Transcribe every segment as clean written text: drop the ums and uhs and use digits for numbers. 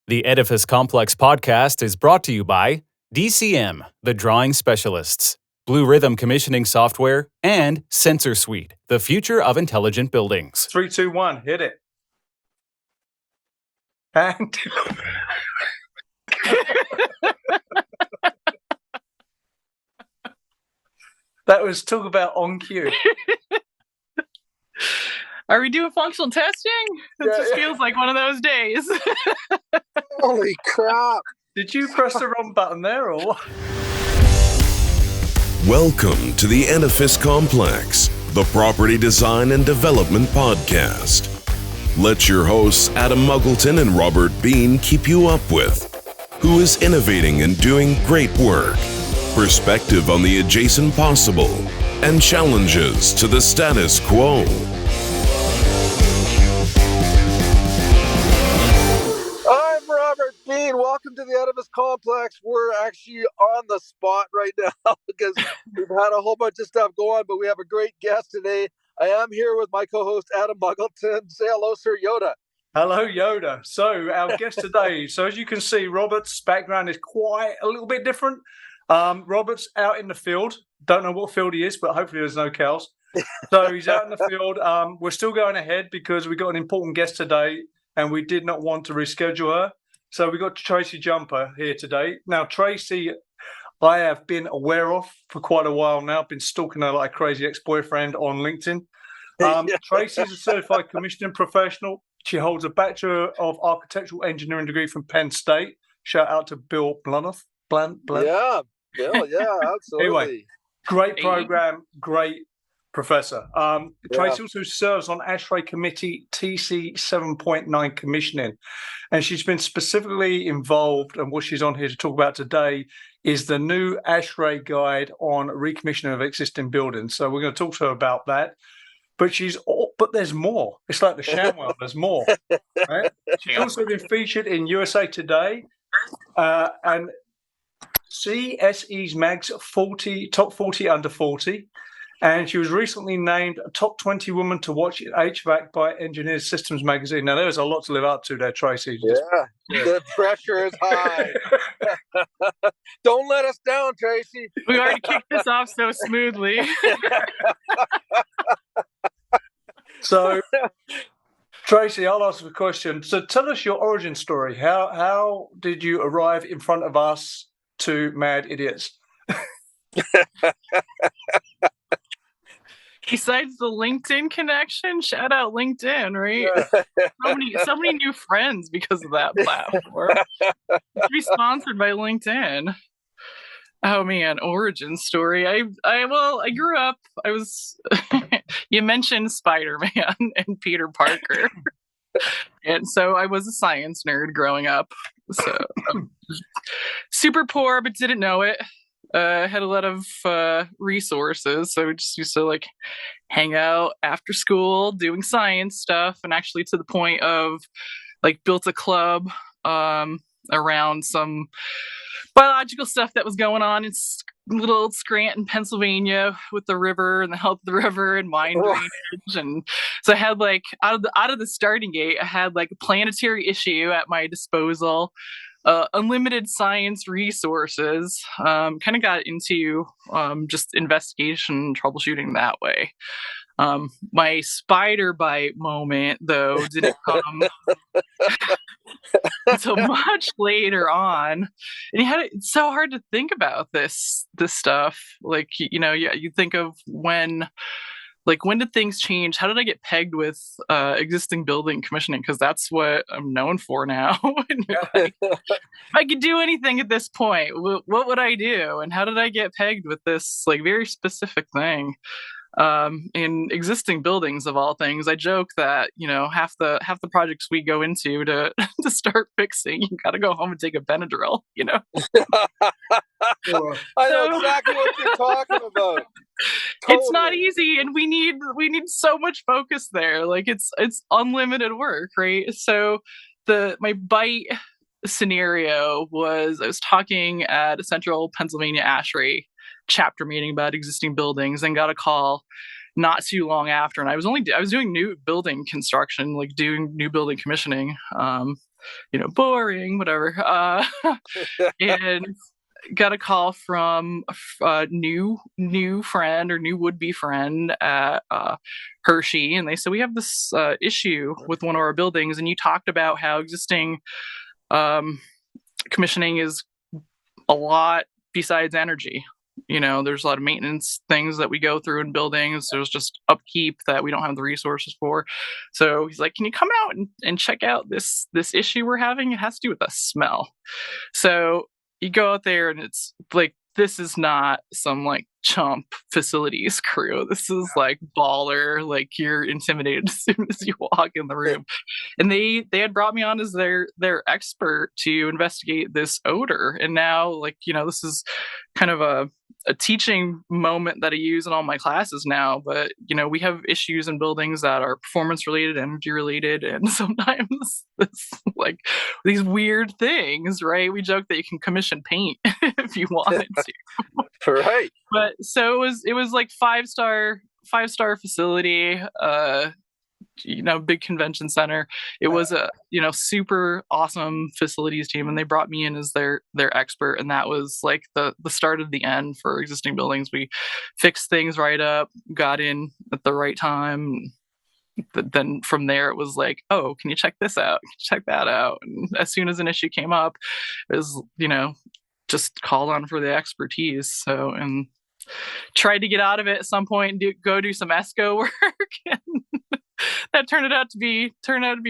The Edifice Complex podcast is brought to you by DCM, the Drawing Specialists, Blue Rhythm Commissioning Software, and Sensor Suite, the future of intelligent buildings. 3, 2, 1, hit it. And that was talk about on cue. Are we doing functional testing? It feels like one of those days. Holy crap. Did you press the wrong button there or what? Welcome to the Edifice Complex, the property design and development podcast. Let your hosts Adam Muggleton and Robert Bean keep you up with who is innovating and doing great work, perspective on the adjacent possible, and challenges to the status quo. I'm Robert Bean. Welcome to the Edifice Complex. We're actually on the spot right now because we've had a whole bunch of stuff go on, but we have a great guest today. I am here with my co-host, Adam Muggleton. Say hello, Sir Yoda. Hello, Yoda. So our guest today, so as you can see, Robert's background is quite a little bit different. Robert's out in the field. Don't know what field he is, but hopefully there's no cows. So he's out in the field. We're still going ahead because we got an important guest today and we did not want to reschedule her. So we got Tracey Jumper here today. Now, Tracey, I have been aware of for quite a while now. I've been stalking her like a crazy ex-boyfriend on LinkedIn. Tracey is a certified commissioning professional. She holds a Bachelor of Architectural Engineering degree from Penn State. Shout out to Bill Blunoth. Yeah, Bill, yeah, absolutely. Anyway, great program, great professor. Tracey also serves on ASHRAE Committee TC 7.9 commissioning. And she's been specifically involved, and what she's on here to talk about today is the new ASHRAE guide on recommissioning of existing buildings. So we're going to talk to her about that. But there's more. It's like the ShamWow, there's more. Right? She's also been featured in USA Today and CSE's Mag's Top 40 Under 40. And she was recently named a top 20 woman to watch in HVAC by Engineering Systems magazine. Now, there's a lot to live up to there, Tracey. Yeah, the pressure is high. Don't let us down, Tracey. We already kicked this off so smoothly. So, Tracey, I'll ask a question. So tell us your origin story. How did you arrive in front of us two mad idiots? Besides the LinkedIn connection, shout out LinkedIn, right? So many new friends because of that platform. To be sponsored by LinkedIn. Oh man, origin story. I grew up. I was. You mentioned Spider-Man and Peter Parker, and so I was a science nerd growing up. So super poor, but didn't know it. Had a lot of resources, so we just used to like hang out after school doing science stuff, and actually to the point of like built a club around some biological stuff that was going on in little old Scranton, Pennsylvania, with the river and the health of the river and mine drainage. And so I had like out of the starting gate, I had like a planetary issue at my disposal. Unlimited science resources, kind of got into just investigation, troubleshooting that way. My spider bite moment, though, didn't come until much later on. And it's so hard to think about this stuff. Like, you think of when did things change? How did I get pegged with existing building commissioning? Because that's what I'm known for now. If I could do anything at this point, what would I do? And how did I get pegged with this like very specific thing? In existing buildings of all things, I joke that half the projects we go into to start fixing, you got to go home and take a Benadryl. I know exactly what you're talking about. Totally. It's not easy, and we need so much focus there. Like it's unlimited work, right? So my bite scenario was I was talking at a Central Pennsylvania ASHRAE chapter meeting about existing buildings and got a call not too long after, and I was doing new building construction, like doing new building commissioning, boring, whatever. And got a call from a new friend or new would-be friend at Hershey, and they said, we have this issue with one of our buildings, and you talked about how existing commissioning is a lot besides energy. There's a lot of maintenance things that we go through in buildings. There's just upkeep that we don't have the resources for. So he's like, can you come out and check out this issue we're having? It has to do with the smell. So you go out there, and it's like, this is not some like chump facilities crew. This is like baller, like you're intimidated as soon as you walk in the room. And they had brought me on as their expert to investigate this odor. And now, like, this is kind of a teaching moment that I use in all my classes now. But, we have issues in buildings that are performance related, energy related, and sometimes it's like these weird things, right? We joke that you can commission paint if you wanted to. Right. But so it was like five-star facility, big convention center. It was a super awesome facilities team, and they brought me in as their expert, and that was like the start of the end for existing buildings. We fixed things right up, got in at the right time. Then from there it was like, oh, can you check this out? Check that out. And as soon as an issue came up, it was just called on for the expertise. So, and tried to get out of it at some point and go do some ESCO work. And that turned out to be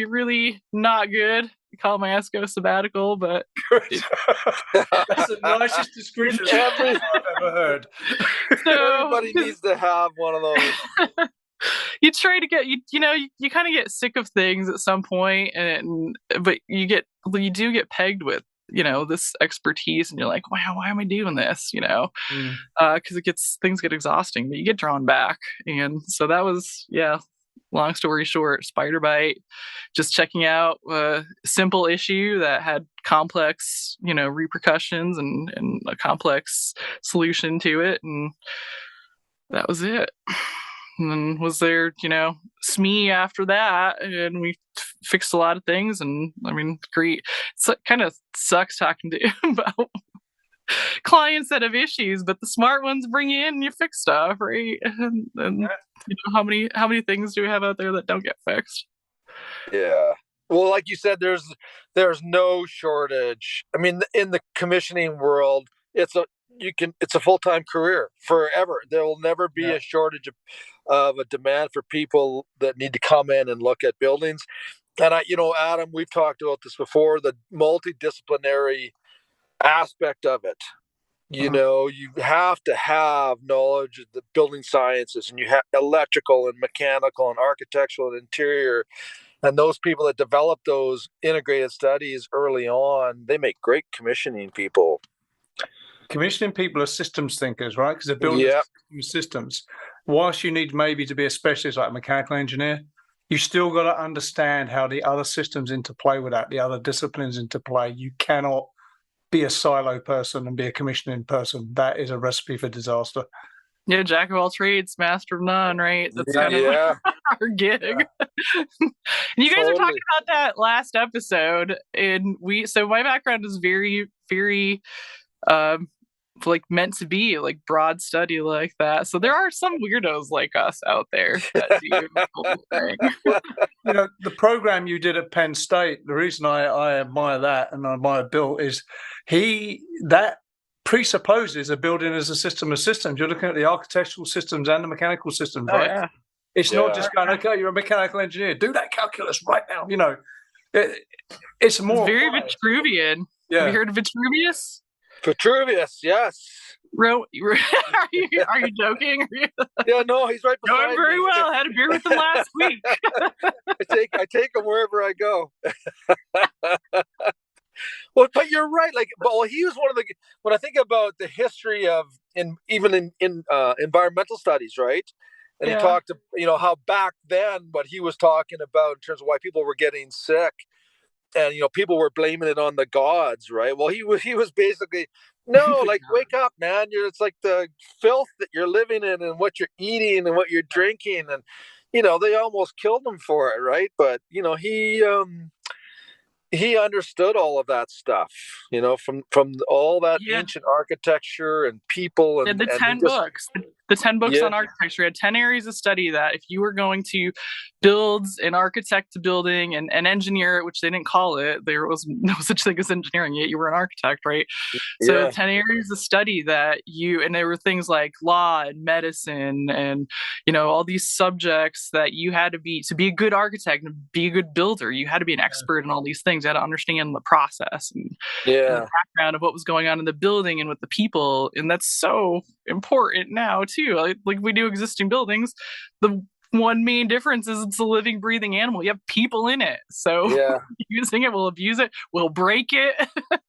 really not good. I call my ESCO sabbatical, but that's the nicest description I've ever heard. So, everybody needs to have one of those. You try to get you kind of get sick of things at some point, but you do get pegged with this expertise, and you're like, wow, why am I doing this? Because things get exhausting, but you get drawn back. And so that was, long story short, spider bite, just checking out a simple issue that had complex repercussions and a complex solution to it, and that was it. And then was there SME after that, and we fixed a lot of things. And I mean, great. It kind of sucks talking to you about clients that have issues, but the smart ones bring you in and you fix stuff, right? And how many things do we have out there that don't get fixed? Yeah. Well, like you said, there's no shortage. I mean, in the commissioning world, it's a full-time career forever. There will never be a shortage of a demand for people that need to come in and look at buildings. And Adam, we've talked about this before, the multidisciplinary aspect of it. You have to have knowledge of the building sciences, and you have electrical and mechanical and architectural and interior. And those people that develop those integrated studies early on, they make great commissioning people. Commissioning people are systems thinkers, right? Because they're building systems. Whilst you need maybe to be a specialist like a mechanical engineer, you still got to understand how the other systems interplay with that, the other disciplines interplay. You cannot be a silo person and be a commissioning person. That is a recipe for disaster. Yeah, jack of all trades, master of none, right? That's kind of our gig. And you guys were talking about that last episode, and so my background is very, very like meant to be like broad study like that. So there are some weirdos like us out there that do the whole thing. The program you did at Penn State, the reason I admire that and I admire Bill is that presupposes a building as a system of systems. You're looking at the architectural systems and the mechanical systems, right? Yeah. It's not just going, okay, you're a mechanical engineer, do that calculus right now. It's more very Vitruvian. Yeah. Have you heard of Vitruvius? Vitruvius, yes. Are you joking? Yeah, no, he's right beside Going very me. well. I had a beer with him last week. I take him wherever I go. Well, but you're right. He was one of the. When I think about the history of in environmental studies, right? And he talked, how back then what he was talking about in terms of why people were getting sick, and people were blaming it on the gods, right? Well, he was basically wake up, man. It's like the filth that you're living in and what you're eating and what you're drinking, and they almost killed him for it, right? But he understood all of that stuff, from all that ancient architecture and people and the 10 books. The 10 books on architecture had 10 areas of study that if you were going to build and architect a building and engineer it, which they didn't call it, there was no such thing as engineering yet, you were an architect, right? So 10 areas of study that and there were things like law and medicine and, all these subjects that you had to be a good architect and be a good builder. You had to be an expert in all these things. You had to understand the process and the background of what was going on in the building and with the people. And that's so important now too. Like we do existing buildings, the one main difference is it's a living, breathing animal. You have people in it, so using it, we'll abuse it, we'll break it,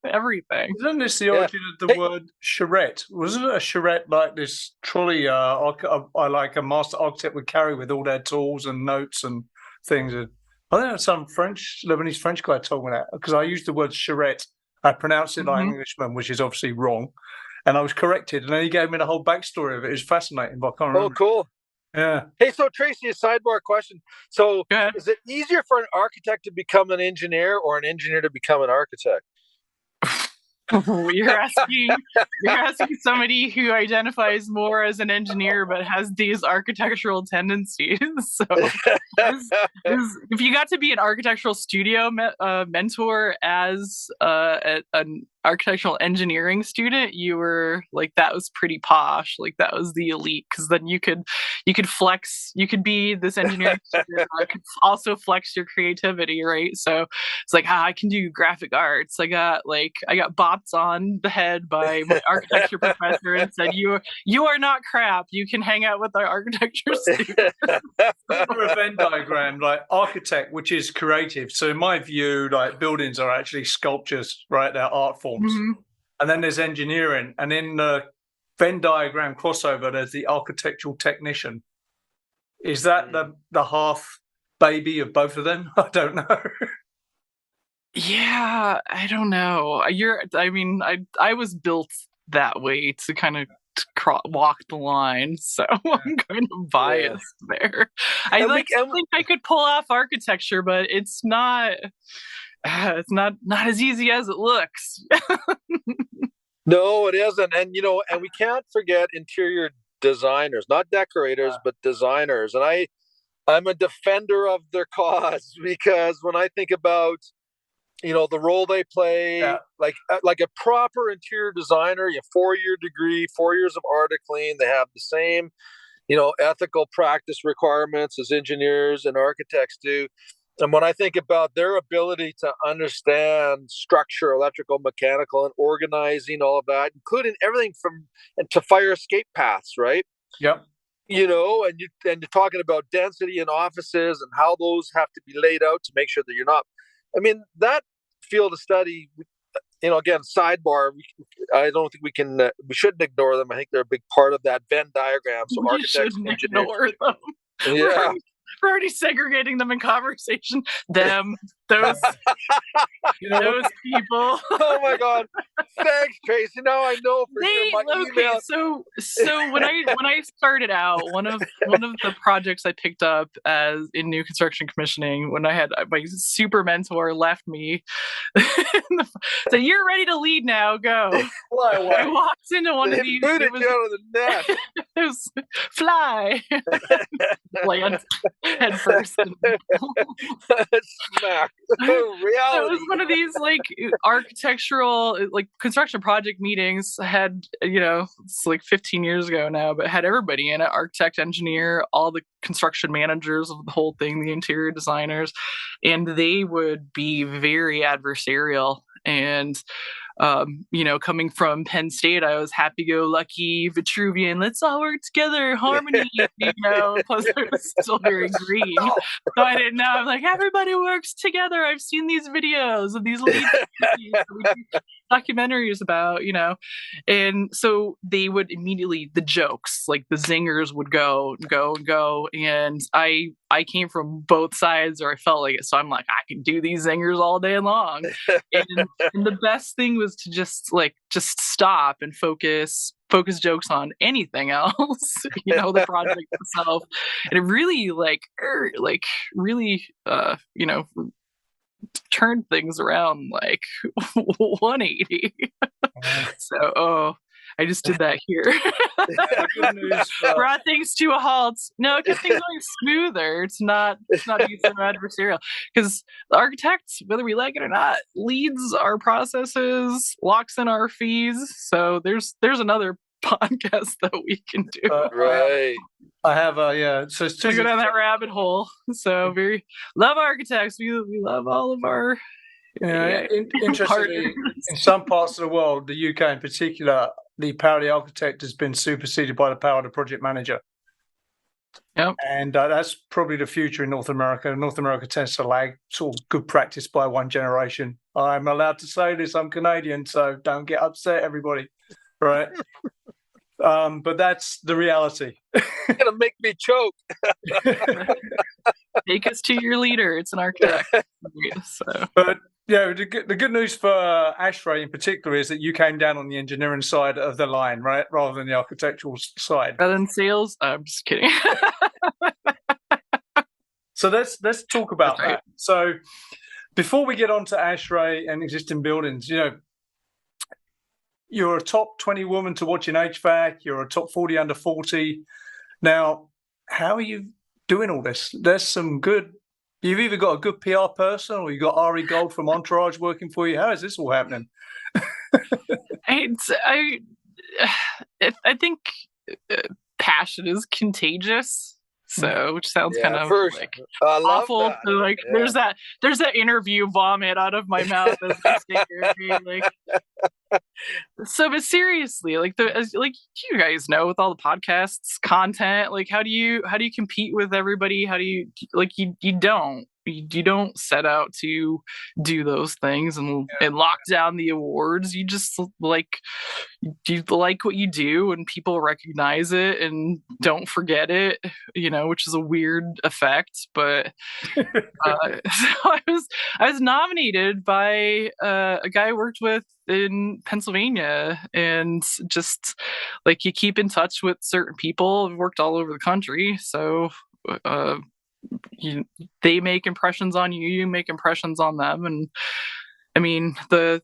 everything. Isn't this the origin of the word charrette? Wasn't it a charrette like this trolley? I like a master architect would carry with all their tools and notes and things. I think some Lebanese French guy told me that because I used the word charrette. I pronounced it like an Englishman, which is obviously wrong. And I was corrected, and then he gave me the whole backstory of it. It was fascinating, but I can't remember. Oh, cool. Yeah. Hey, so Tracey, a sidebar question. So is it easier for an architect to become an engineer or an engineer to become an architect? You're asking somebody who identifies more as an engineer but has these architectural tendencies. So if you got to be an architectural studio mentor as an architectural engineering student, you were like, that was pretty posh, like that was the elite, because then you could flex, you could be this engineering student, or could also flex your creativity, right? So it's like, I can do graphic arts. I got bopped on the head by my architecture professor and said, you are not crap, you can hang out with our architecture students. For a Venn diagram, like architect, which is creative, so in my view, like buildings are actually sculptures, right? They're art forms. And then there's engineering, and in the Venn diagram crossover there's the architectural technician. Is that the half baby of both of them? I don't know. Yeah, I don't know. I was built that way to kind of walk the line, so I'm kind of biased there. I think I could pull off architecture, but it's not as easy as it looks. No, it isn't. And we can't forget interior designers, not decorators, but designers. And I'm a defender of their cause, because when I think about the role they play, like a proper interior designer, 4-year degree, 4 years of articling, they have the same ethical practice requirements as engineers and architects do. And when I think about their ability to understand structure, electrical, mechanical, and organizing, all of that, including everything to fire escape paths, right? Yep. And you're talking about density in offices and how those have to be laid out to make sure that you're not. I mean, that field of study, again, sidebar, I don't think we shouldn't ignore them. I think they're a big part of that Venn diagram. So we architects, shouldn't engineers. ignore them. Yeah. We're already segregating them in conversation. Them, those people. Oh my God! Thanks, Tracey. Now I know for sure. Okay, so when I started out, one of the projects I picked up as in new construction commissioning, when I had my super mentor left me, so you're ready to lead now. Go. I walked into one of these. Booted you out of the nest. It was fly. Land head first. Smack. Reality. So it was one of these like architectural, like construction project meetings. Had it's like 15 years ago now, but had everybody in it: architect, engineer, all the construction managers of the whole thing, the interior designers, and they would be very adversarial. And coming from Penn State, I was happy-go-lucky Vitruvian. Let's all work together, harmony. Plus it was still very green, so I didn't know. I'm like, everybody works together. I've seen these videos of these documentaries about, and so they would immediately, the jokes, like the zingers would go, and I came from both sides, or I felt like it. So I'm like, I can do these zingers all day long. And the best thing was to just stop and focus jokes on anything else, the project itself. And it really turned things around like 180. So, I just did that here. Good news Brought things to a halt. No, it kept things going smoother. It's not easy or adversarial, because the architect, whether we like it or not, leads our processes, locks in our fees. So there's another podcast that we can do. Right. I have so it's To go down that rabbit hole. So love architects. We love all of our interestingly, in some parts of the world, the UK in particular, the power of the architect has been superseded by the power of the project manager. Yep. And that's probably the future in North America. North America tends to lag sort of good practice by one generation. I'm allowed to say this. I'm Canadian, so don't get upset, everybody. Right? But that's the reality. You're gonna make me choke. Take us to your leader. It's an architect. So. But the good news for ASHRAE in particular is that you came down on the engineering side of the line, right, rather than the architectural side. Rather than sales, I'm just kidding. So let's talk about that. So before we get on to ASHRAE and existing buildings, you're a top 20 woman to watch in HVAC. You're a top 40 under 40. Now, how are you doing all this? There's some good. You've either got a good PR person or you've got Ari Gold from Entourage working for you. How is this all happening? I think passion is contagious. So, which sounds kind of like awful. So, like, there's that interview vomit out of my mouth as I say here, like. So, but seriously, like you guys know, with all the podcasts content, like how do you compete with everybody? How do you you don't set out to do those things and lock down the awards. You just like what you do, and people recognize it and don't forget it, which is a weird effect. But so I was nominated by a guy I worked with in Pennsylvania, and just like you keep in touch with certain people. I've worked all over the country, so they make impressions on you, you make impressions on them. And I mean, the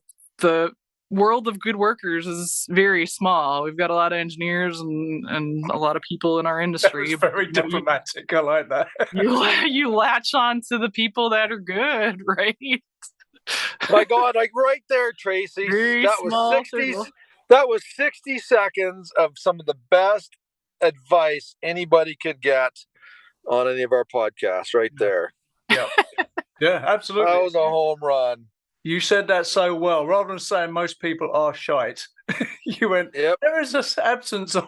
world of good workers is very small. We've got a lot of engineers and a lot of people in our industry. That was very diplomatic. I like that. you latch on to the people that are good, right? My God, like right there, Tracey. Very that was 60 seconds of some of the best advice anybody could get on any of our podcasts right there. Yeah. Yeah, absolutely. That was a home run. You said that so well. Rather than saying most people are shite, you went, yep. There is this absence of...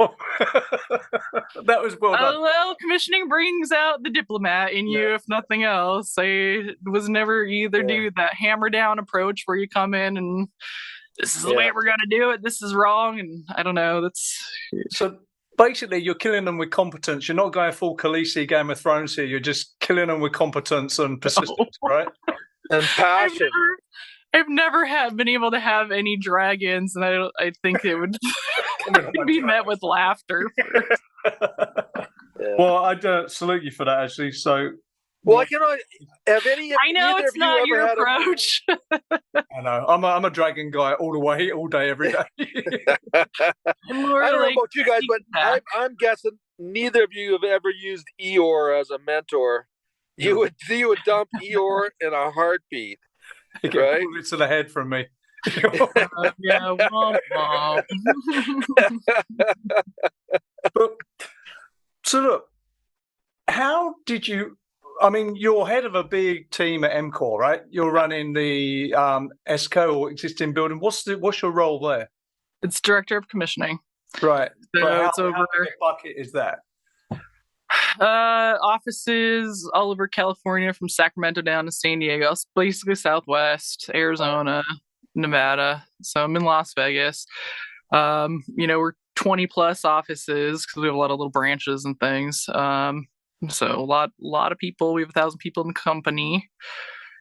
That was well done. Well, commissioning brings out the diplomat in you, if nothing else. I was never either do that hammer down approach where you come in and this is the way we're going to do it. This is wrong. And I don't know. So basically, you're killing them with competence. You're not going full Khaleesi Game of Thrones here. You're just killing them with competence and persistence, right? And passion. I've never been able to have any dragons, and I think it would be met with laughter. Well, I salute you for that, actually. So, well, have any? I know it's not your approach. I know. I'm a dragon guy all the way, all day, every day. I don't know about you guys, but I'm guessing neither of you have ever used Eeyore as a mentor. You would dump Eeyore in a heartbeat. Right? It's to the head from me. So look, how did you? I mean, you're head of a big team at EMCOR, right? You're running the ESCO or existing building. What's your role there? It's director of commissioning. Right. So it's over. How big a bucket is that? Offices all over California, from Sacramento down to San Diego, basically Southwest, Arizona, Nevada. So I'm in Las Vegas. We're 20 plus offices because we have a lot of little branches and things. So a lot of people. We have 1,000 people in the company,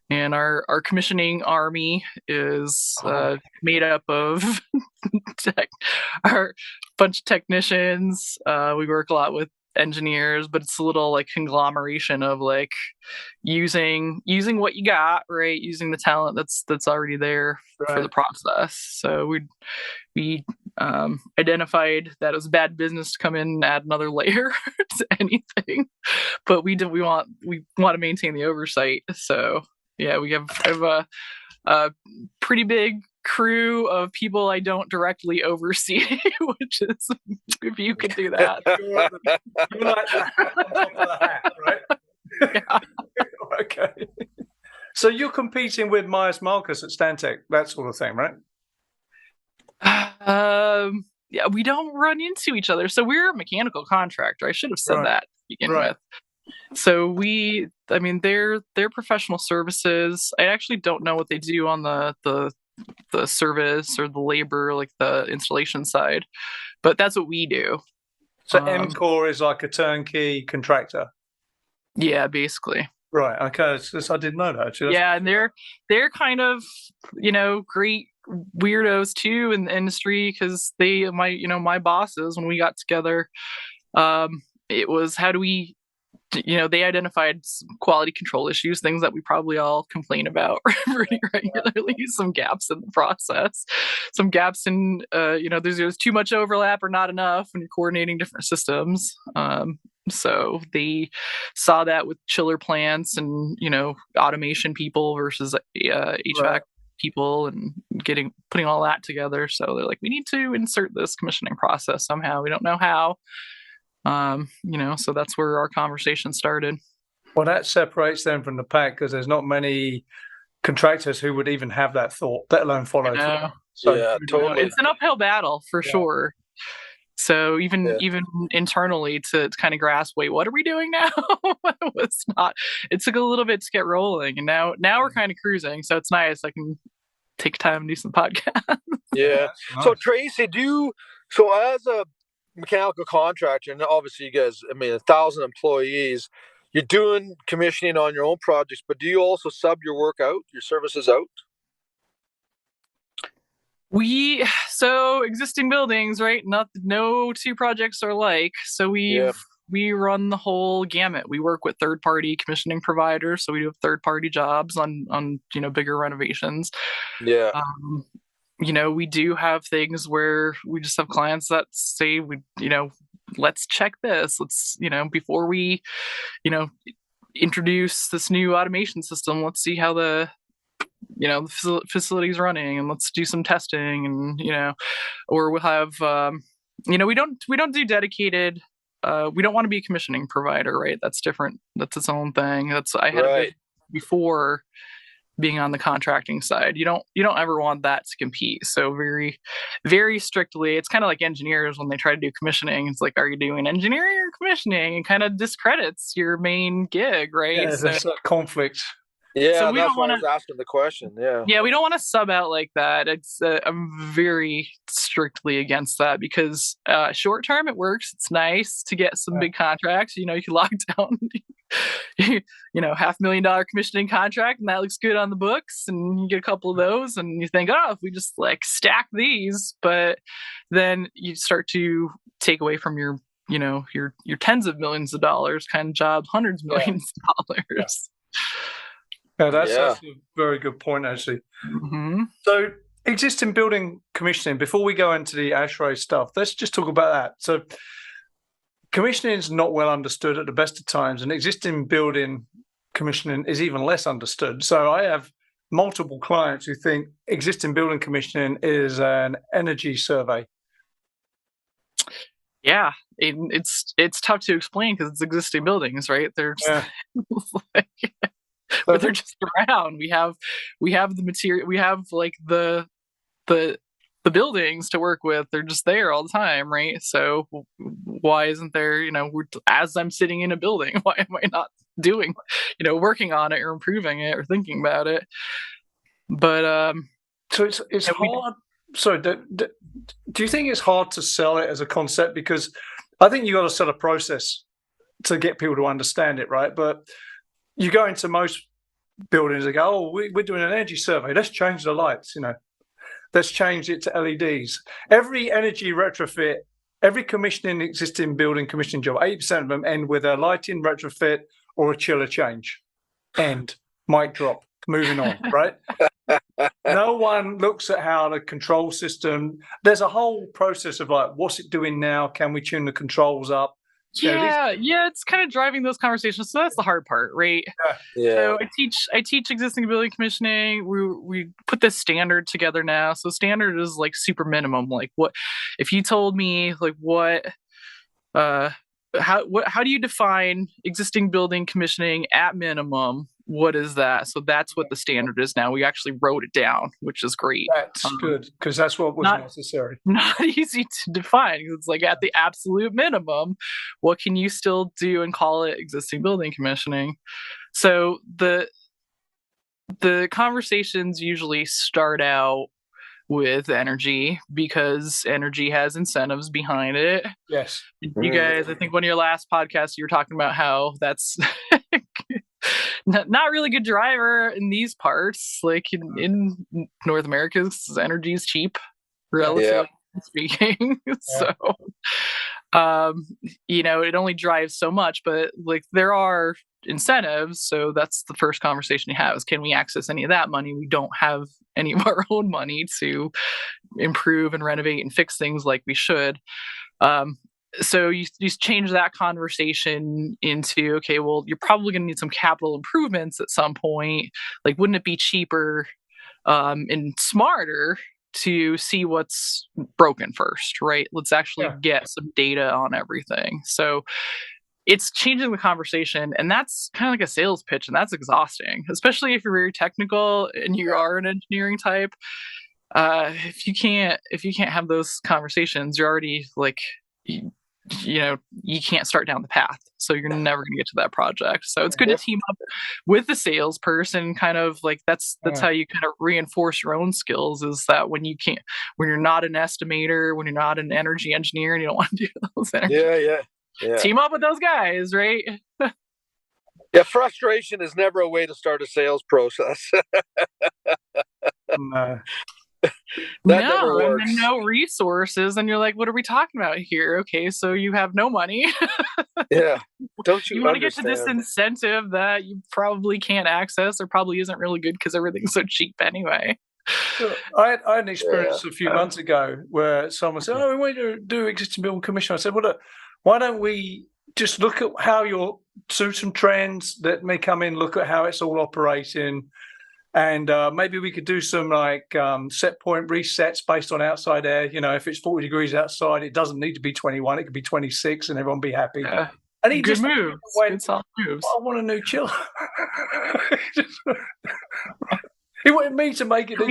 and our commissioning army is made up of our bunch of technicians. We work a lot with engineers, but it's a little like conglomeration of like using what you got, right? Using the talent that's already there for the process. So we identified that it was bad business to come in and add another layer to anything, but we want to maintain the oversight. So yeah, we have a pretty big crew of people I don't directly oversee, which is, if you could do that. You're like the hat on top of the hat, right? Yeah. Okay. So you're competing with Myers Marcus at Stantec, that sort of thing, right? Yeah, we don't run into each other. So we're a mechanical contractor. I should have said that to begin with. So they're professional services. I actually don't know what they do on the service or the labor, like the installation side, but that's what we do. So EMCOR is like a turnkey contractor. Yeah, basically. Right. Okay. I didn't know that. Actually. Yeah, and they're kind of great weirdos too in the industry, because my bosses, when we got together, it was, how do we, they identified some quality control issues, things that we probably all complain about pretty regularly, some gaps in the process, some gaps in, there's too much overlap or not enough when you're coordinating different systems. So they saw that with chiller plants and, automation people versus HVAC people, and putting all that together. So they're like, we need to insert this commissioning process somehow. We don't know how. So that's where our conversation started. Well, that separates them from the pack, because there's not many contractors who would even have that thought, let alone follow through. So, yeah, totally. It's an uphill battle for sure. So even internally to kind of grasp, wait, what are we doing now? It took a little bit to get rolling, and now we're kind of cruising. So it's nice. I can take time and do some podcasts. Yeah. Nice. So Tracey, as a mechanical contractor, and obviously you guys, 1,000 employees, you're doing commissioning on your own projects, but do you also sub your work out, your services out? So existing buildings, right? No two projects are alike. So we run the whole gamut. We work with third-party commissioning providers, so we do third-party jobs on bigger renovations. Yeah. We do have things where we just have clients that say, let's check this. Let's, before we, introduce this new automation system, let's see how the facility's running, and let's do some testing, and, or we'll have, we don't do dedicated, we don't want to be a commissioning provider, right? That's different. That's its own thing. I had a bit before being on the contracting side. You don't ever want that to compete. So very, very strictly, it's kind of like engineers when they try to do commissioning. It's like, are you doing engineering or commissioning? And kind of discredits your main gig, right? Yeah, there's a conflict. Yeah, so that's why I was asking the question. Yeah, we don't want to sub out like that. I'm very strictly against that, because short term it works. It's nice to get some big contracts. You can lock down $500,000 commissioning contract, and that looks good on the books, and you get a couple of those, and you think, if we just like stack these, but then you start to take away from your tens of millions of dollars kind of jobs, hundreds of millions of dollars. Yeah, that's a very good point, actually. Mm-hmm. So existing building commissioning, before we go into the ASHRAE stuff, let's just talk about that. So commissioning is not well understood at the best of times, and existing building commissioning is even less understood. So I have multiple clients who think existing building commissioning is an energy survey. Yeah, it's tough to explain because it's existing buildings, right? They're just but they're just around. We have the material. We have like the buildings to work with. They're just there all the time, right? So why isn't there? As I'm sitting in a building, why am I not doing, working on it or improving it or thinking about it? But so it's hard. So do you think it's hard to sell it as a concept? Because I think you got to sell a process to get people to understand it, right? But you go into most buildings and go, we're doing an energy survey. Let's change the lights, Let's change it to LEDs. Every energy retrofit every commissioning existing building commissioning job, 80% of them end with a lighting retrofit or a chiller change. End. Mic drop. Moving on, right? No one looks at how the control system, there's a whole process of like, what's it doing now? Can we tune the controls up? Yeah, it's kind of driving those conversations. So that's the hard part, right? Yeah. So I teach existing building commissioning. We put this standard together now. So standard is like super minimum. Like, what if you told me like how do you define existing building commissioning at minimum? What is that? So that's what the standard is now. We actually wrote it down, which is great. That's good, because that's what was necessary. Not easy to define. It's like at the absolute minimum, what can you still do and call it existing building commissioning? So the conversations usually start out with energy, because energy has incentives behind it. Yes. You guys, I think one of your last podcasts, you were talking about how that's not really good driver in these parts. Like in North America, energy is cheap, relatively speaking. So, it only drives so much, but like there are incentives. So that's the first conversation you have is, can we access any of that money? We don't have any of our own money to improve and renovate and fix things like we should. So you change that conversation into, okay, well, you're probably going to need some capital improvements at some point. Like, wouldn't it be cheaper and smarter to see what's broken first, right? Let's actually get some data on everything. So it's changing the conversation, and that's kind of like a sales pitch, and that's exhausting, especially if you're very technical and you are an engineering type. If you can't have those conversations, you're already like, you can't start down the path. So you're never going to get to that project. So it's good to team up with the salesperson, kind of like that's how you kind of reinforce your own skills, is that when you're not an estimator, when you're not an energy engineer and you don't want to do those energy. Yeah. Team up with those guys, right? Yeah, frustration is never a way to start a sales process. No, and then no resources, and you're like, what are we talking about here? Okay, so you have no money. Yeah. Don't you want to get to this incentive that you probably can't access, or probably isn't really good because everything's so cheap anyway. So I had an experience a few months ago where someone said, we want to do existing building commission. I said, well, look, why don't we just look at how some trends that may come in, look at how it's all operating, and maybe we could do some set point resets based on outside air. If it's 40 degrees outside, it doesn't need to be 21, it could be 26, and everyone be happy. And he good just moves. went, good soft moves. I want a new chiller. He wanted me to make it. Can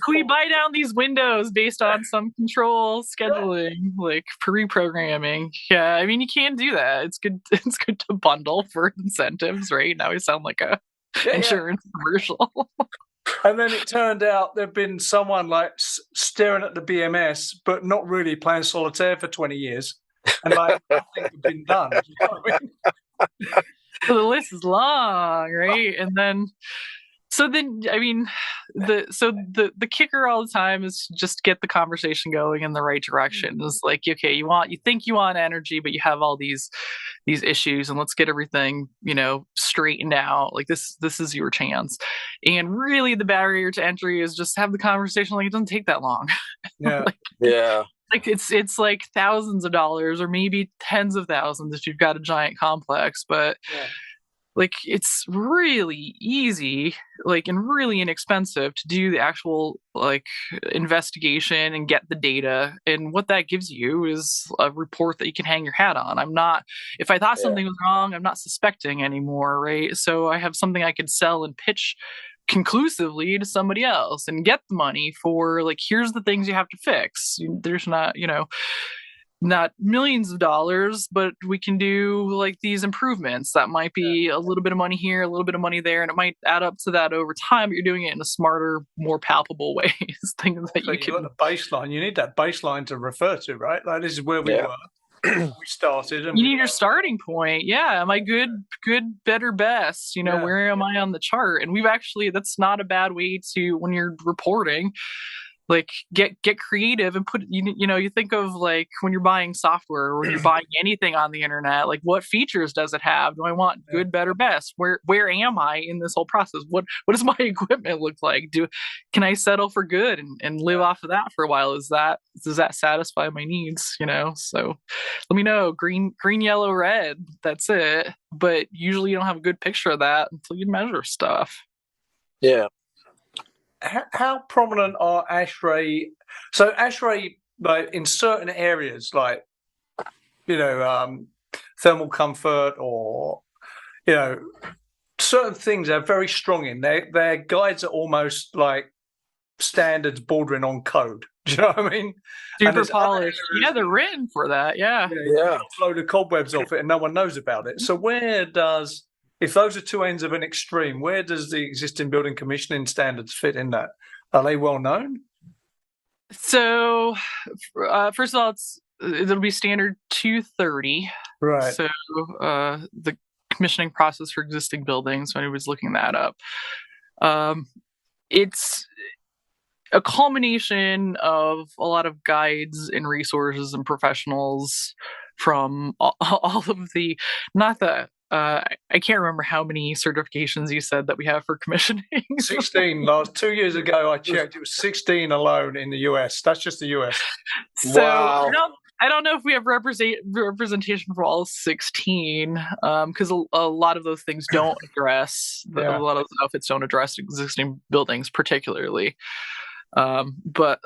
we buy down these windows based on some control scheduling, like pre-programming? Yeah, I mean, you can do that. It's good. It's good to bundle for incentives, right? Now we sound like a insurance commercial. And then it turned out there'd been someone like staring at the BMS, but not really playing solitaire for 20 years, and like nothing had been done. You know what I mean? So the list is long, right? And then. So then, I mean, the kicker all the time is just get the conversation going in the right direction. It's like, okay, you think you want energy, but you have all these issues, and let's get everything, straightened out. Like this is your chance. And really, the barrier to entry is just have the conversation. Like, it doesn't take that long. Yeah. Like it's like thousands of dollars, or maybe tens of thousands if you've got a giant complex, but. Yeah. Like, it's really easy, and really inexpensive to do the actual, investigation and get the data. And what that gives you is a report that you can hang your hat on. If I thought something was wrong, I'm not suspecting anymore, right? So I have something I could sell and pitch conclusively to somebody else and get the money for, here's the things you have to fix. There's not millions of dollars, but we can do these improvements that might be a little bit of money here, a little bit of money there, and it might add up to that over time, but you're doing it in a smarter, more palpable way. Things that you can. The baseline. You need that baseline to refer to, right? This is where we were. We started. And you need your starting point. Yeah. Am I good, better, best? Where am I on the chart? And that's not a bad way to, when you're reporting, like get creative and put, you think of like when you're buying software or when you're buying anything on the internet, like what features does it have? Do I want good, better, best? Where am I in this whole process? What does my equipment look like? Can I settle for good and live off of that for a while? Does that satisfy my needs? So let me know. Green, yellow, red. That's it. But usually you don't have a good picture of that until you measure stuff. Yeah. How prominent are ASHRAE? So ASHRAE, like in certain areas, like thermal comfort, or certain things they're very strong in. Their guides are almost like standards bordering on code. Do you know what I mean? Super polished. Yeah, they're written for that. Yeah. Blow the cobwebs off it, and no one knows about it. So if those are two ends of an extreme, where does the existing building commissioning standards fit in that? Are they well known? So, first of all, it'll be standard 230. Right. So, the commissioning process for existing buildings, when I was looking that up, it's a culmination of a lot of guides and resources and professionals from all of the, I can't remember how many certifications you said that we have for commissioning. 16. 2 years ago, I checked. It was 16 alone in the US. That's just the US. So Wow. I don't know if we have representation for all 16, because a lot of those things don't address, a lot of those outfits don't address existing buildings particularly. But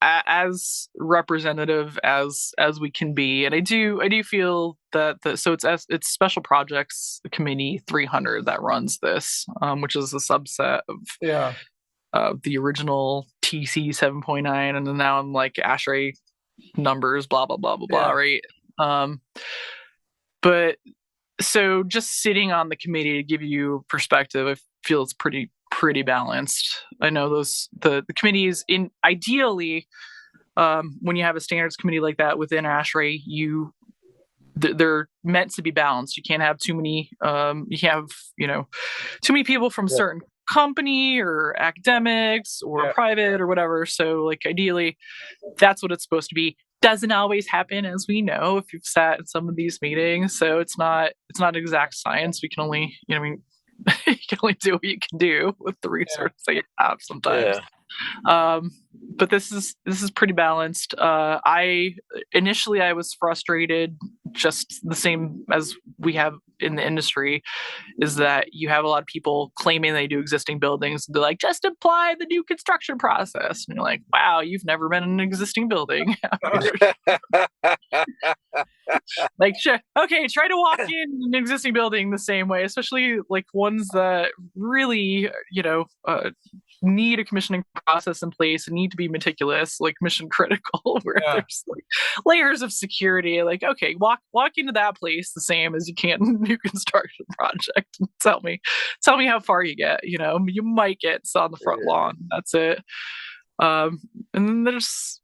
as representative as we can be, and I do feel that so it's Special Projects Committee 300 that runs this, which is a subset of the original TC 7.9, and then now I'm like ASHRAE numbers, blah blah blah blah blah, right? But so just sitting on the committee to give you perspective, I feel it's pretty balanced. I know the committees ideally, when you have a standards committee like that within ASHRAE, they're meant to be balanced. You can't have too many too many people from a certain company or academics or private or whatever. So like ideally that's what it's supposed to be. Doesn't always happen, as we know, if you've sat in some of these meetings. So it's not exact science. We can only, you can only do what you can do with the resources that you have sometimes. But this is pretty balanced. I was frustrated, just the same as we have in the industry, is that you have a lot of people claiming they do existing buildings. They're like, just apply the new construction process. And you're like, wow, you've never been in an existing building. Like, sure, okay, try to walk in an existing building the same way, especially like ones that really, need a commissioning process in place and need to be meticulous, like mission critical, where there's like layers of security. Like, okay, walk into that place the same as you can in a new construction project. And tell me how far you get. You might get on the front lawn. That's it. And then there's,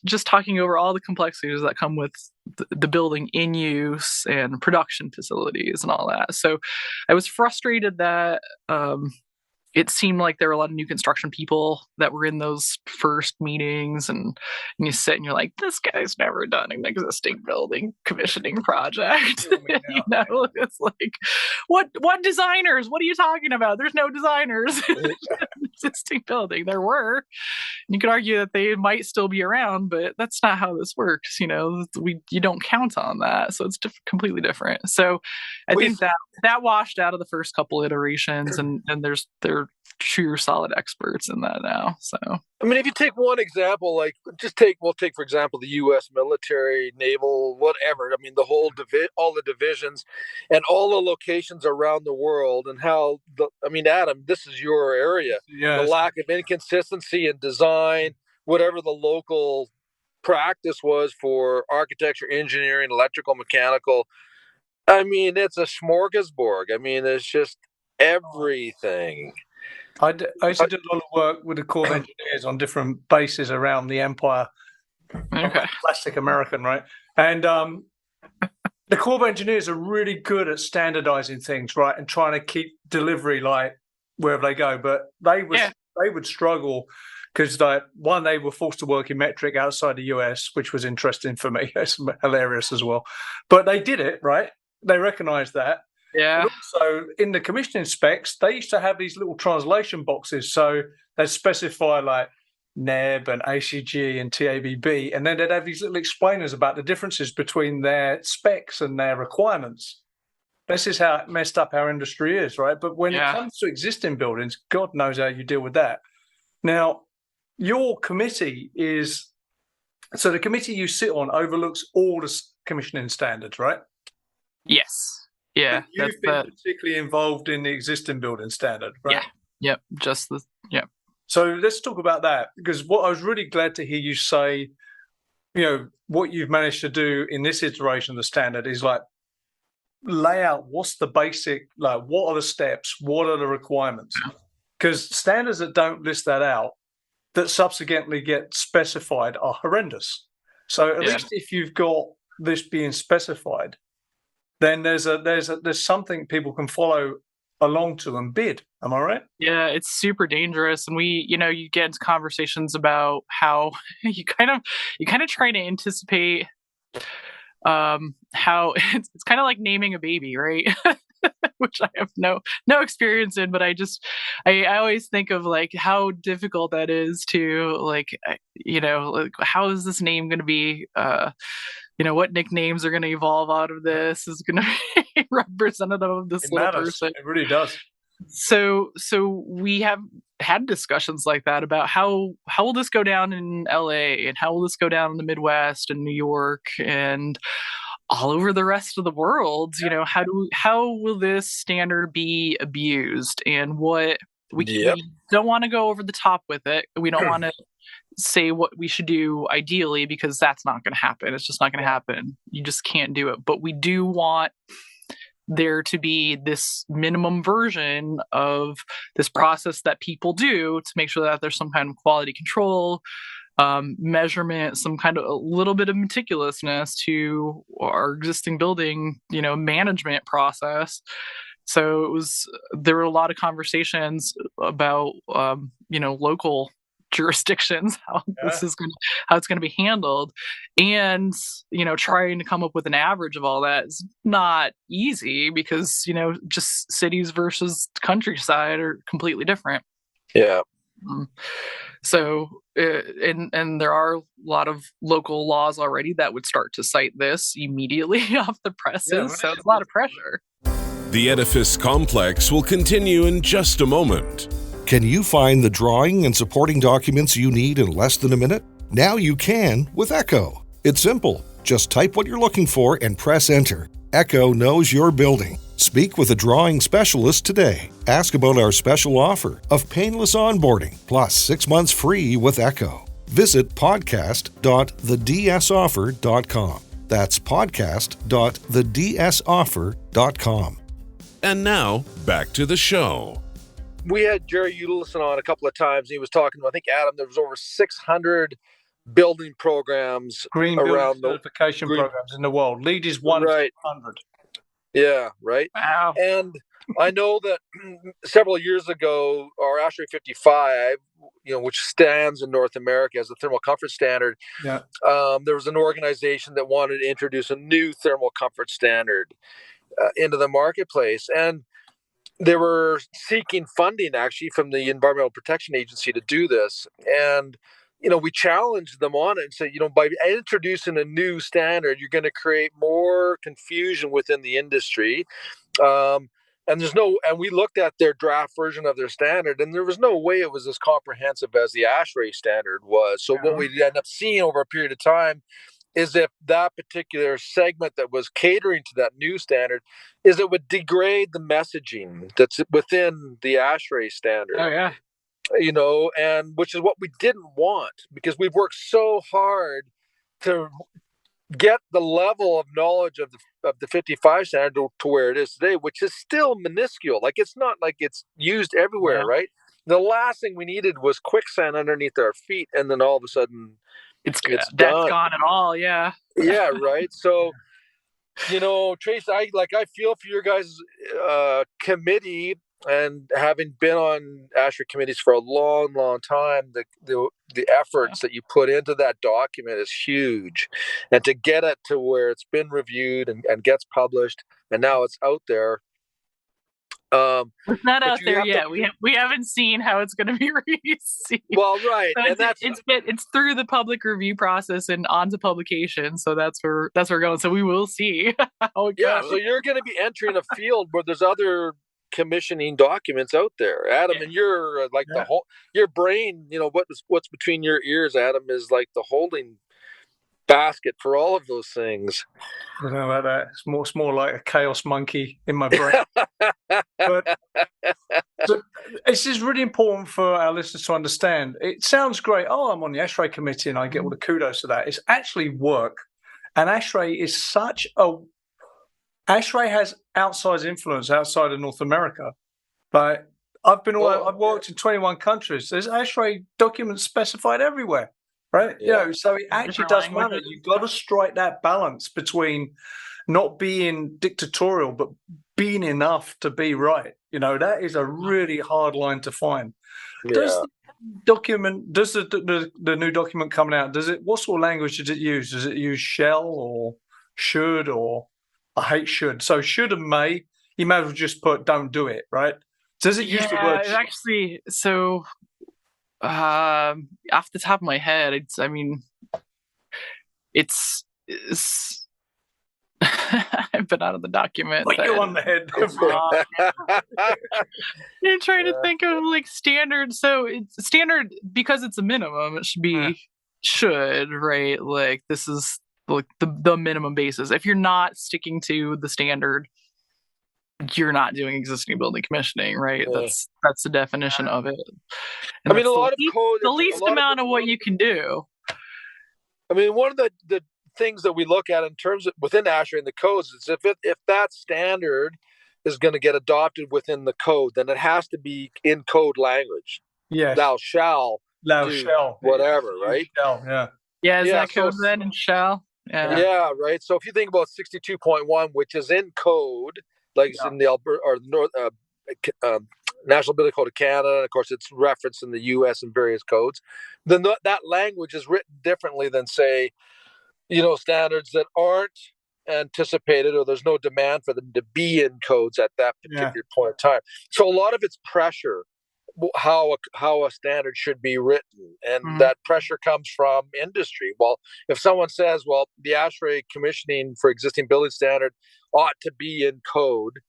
just talking over all the complexities that come with the building in use and production facilities and all that. So I was frustrated that it seemed like there were a lot of new construction people that were in those first meetings, and you sit and you're like, this guy's never done an existing building commissioning project. It's like, what designers? What are you talking about? There's no designers in an existing building. There were. You could argue that they might still be around, but that's not how this works. You don't count on that, so it's completely different. So I think that washed out of the first couple iterations, and they're true solid experts in that now. So I mean, if you take one example, like we'll take for example the U.S. military, naval, whatever. I mean, the whole all the divisions and all the locations around the world, and how Adam, this is your area. The lack of inconsistency in design, whatever the local practice was for architecture, engineering, electrical, mechanical. I mean, it's a smorgasbord. I mean, it's just everything. I used to do a lot of work with the Corps of Engineers on different bases around the empire. Okay. Classic American, right? And the Corps of Engineers are really good at standardizing things, right, and trying to keep delivery like wherever they go. But they would struggle because one, they were forced to work in metric outside the US, which was interesting for me. It's hilarious as well. But they did it, right? They recognized that. Yeah. But also, in the commissioning specs, they used to have these little translation boxes. So they'd specify like NEB and ACG and TABB, and then they'd have these little explainers about the differences between their specs and their requirements. This is how messed up our industry is, right? But when it comes to existing buildings, God knows how you deal with that. Now, your committee so the committee you sit on overlooks all the commissioning standards, right? Yes. Yeah. But you've been particularly involved in the existing building standard, right? Yeah. Yep. So let's talk about that, because what I was really glad to hear you say, what you've managed to do in this iteration of the standard is like lay out what's the basic, like what are the steps, what are the requirements? Because standards that don't list that out, that subsequently get specified, are horrendous. So at least if you've got this being specified, then there's something people can follow along to and bid. Am I right? Yeah, it's super dangerous, and you get into conversations about how you kind of try to anticipate how it's kind of like naming a baby, right? Which I have no experience in, but I always think of like how difficult that is to like how is this name going to be? What nicknames are going to evolve out of this is going to be representative of this little person. It really does. So we have had discussions like that about how will this go down in LA, and how will this go down in the Midwest and New York and all over the rest of the world. How will this standard be abused, and what we don't want to go over the top with it. We don't want to say what we should do ideally, because that's not going to happen. It's just not going to happen. You just can't do it. But we do want there to be this minimum version of this process that people do to make sure that there's some kind of quality control, measurement, some kind of a little bit of meticulousness to our existing building, management process. So there were a lot of conversations about, local jurisdictions, how it's going to be handled, and trying to come up with an average of all that is not easy, because just cities versus countryside are completely different. So and there are a lot of local laws already that would start to cite this immediately off the presses, so it's a lot of pressure. The Edifice Complex will continue in just a moment. Can you find the drawing and supporting documents you need in less than a minute? Now you can with Echo. It's simple. Just type what you're looking for and press enter. Echo knows your building. Speak with a drawing specialist today. Ask about our special offer of painless onboarding plus 6 months free with Echo. Visit podcast.thedsoffer.com. That's podcast.thedsoffer.com. And now, back to the show. We had Jerry Udelson on a couple of times. He was talking to, I think, Adam, there was over 600 building programs green around building certification programs in the world. LEED is 100. Yeah, right. Wow. And I know that several years ago, our ASHRAE 55, which stands in North America as a thermal comfort standard, there was an organization that wanted to introduce a new thermal comfort standard into the marketplace. And they were seeking funding actually from the Environmental Protection Agency to do this. And, we challenged them on it and said, by introducing a new standard, you're going to create more confusion within the industry. And we looked at their draft version of their standard, and there was no way it was as comprehensive as the ASHRAE standard was. So what we end up seeing over a period of time is if that particular segment that was catering to that new standard, is it would degrade the messaging that's within the ASHRAE standard. Oh, yeah. And which is what we didn't want, because we've worked so hard to get the level of knowledge of the 55 standard to where it is today, which is still minuscule. Like, it's not like it's used everywhere, right? The last thing we needed was quicksand underneath our feet, and then all of a sudden, it's that's done. Gone at all, yeah. Yeah, right. So, Trace, I feel for your guys' committee and having been on ASHRAE committees for a long, long time, the efforts that you put into that document is huge. And to get it to where it's been reviewed and gets published, and now it's out there. It's not out there yet. We haven't seen how it's going to be received. Well, right, so and it's through the public review process and onto publication. So that's where we're going. So we will see how it goes. So you're going to be entering a field where there's other commissioning documents out there, Adam, and you're like the whole your brain. What's between your ears, Adam, is like the holding basket for all of those things. I don't know about that. It's more like a chaos monkey in my brain. But so, this is really important for our listeners to understand. It sounds great. Oh, I'm on the ASHRAE committee and I get all the kudos for that. It's actually work. And ASHRAE is ASHRAE has outsized influence outside of North America. But I've worked in 21 countries. There's ASHRAE documents specified everywhere. Right, so it actually does matter. You've got to strike that balance between not being dictatorial, but being enough to be right. That is a really hard line to find. Yeah. Does the new document coming out? What sort of language does it use? Does it use shall or should, or I hate should? So should and may, you may as well just put don't do it, right? Does it use the word? Actually, so. Off the top of my head, it's I've been out of the document. Like you on the head. You're trying to think of like standard. So it's standard because it's a minimum. It should be should, right? Like this is like the minimum basis. If you're not sticking to the standard, you're not doing existing building commissioning, right? That's the definition of it. And a lot of code, the least amount of what you can do. One of the things that we look at in terms of within ASHRAE and the codes is if that standard is going to get adopted within the code, then it has to be in code language. Yes. Thou shall, whatever, right? Shall, is that code then in shall? Yeah, right. So if you think about 62.1, which is in code, like it's in the Alberta or North National Building Code of Canada, and of course it's referenced in the U.S. in various codes, then that language is written differently than, say, standards that aren't anticipated or there's no demand for them to be in codes at that particular point in time. So a lot of it's pressure, how a standard should be written, and that pressure comes from industry. Well, if someone says, well, the ASHRAE commissioning for existing building standard ought to be in code,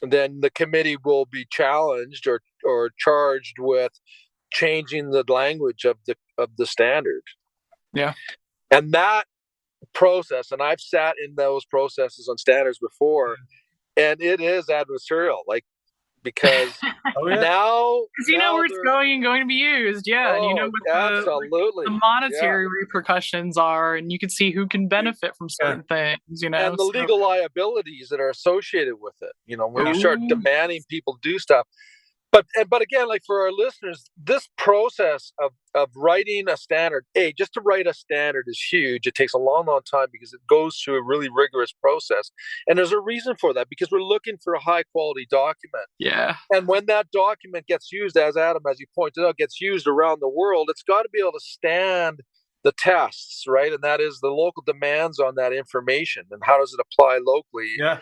then the committee will be challenged or charged with changing the language of the standard. Yeah. And that process, and I've sat in those processes on standards before, and it is adversarial, because now you know where it's going to be used, and you know what absolutely the monetary repercussions are, and you can see who can benefit from certain things, and the legal liabilities that are associated with it. When you start demanding people do stuff. But again, like for our listeners, this process of writing a standard, just to write a standard is huge. It takes a long, long time because it goes through a really rigorous process. And there's a reason for that, because we're looking for a high quality document. Yeah. And when that document gets used, as Adam, as you pointed out, gets used around the world, it's got to be able to stand the tests, right? And that is the local demands on that information and how does it apply locally. Yeah.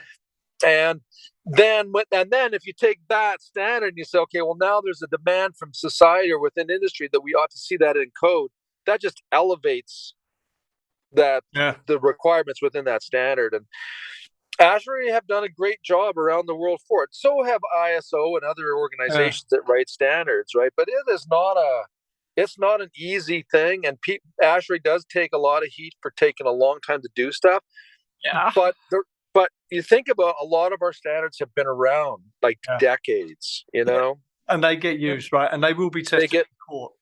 And then if you take that standard and you say, okay, well, now there's a demand from society or within industry that we ought to see that in code, that just elevates the requirements within that standard. And ASHRAE have done a great job around the world for it. So have ISO and other organizations that write standards, right? But it's not an easy thing. And ASHRAE does take a lot of heat for taking a long time to do stuff. Yeah. But you think about a lot of our standards have been around decades, and they get used, right? And they will be tested in court.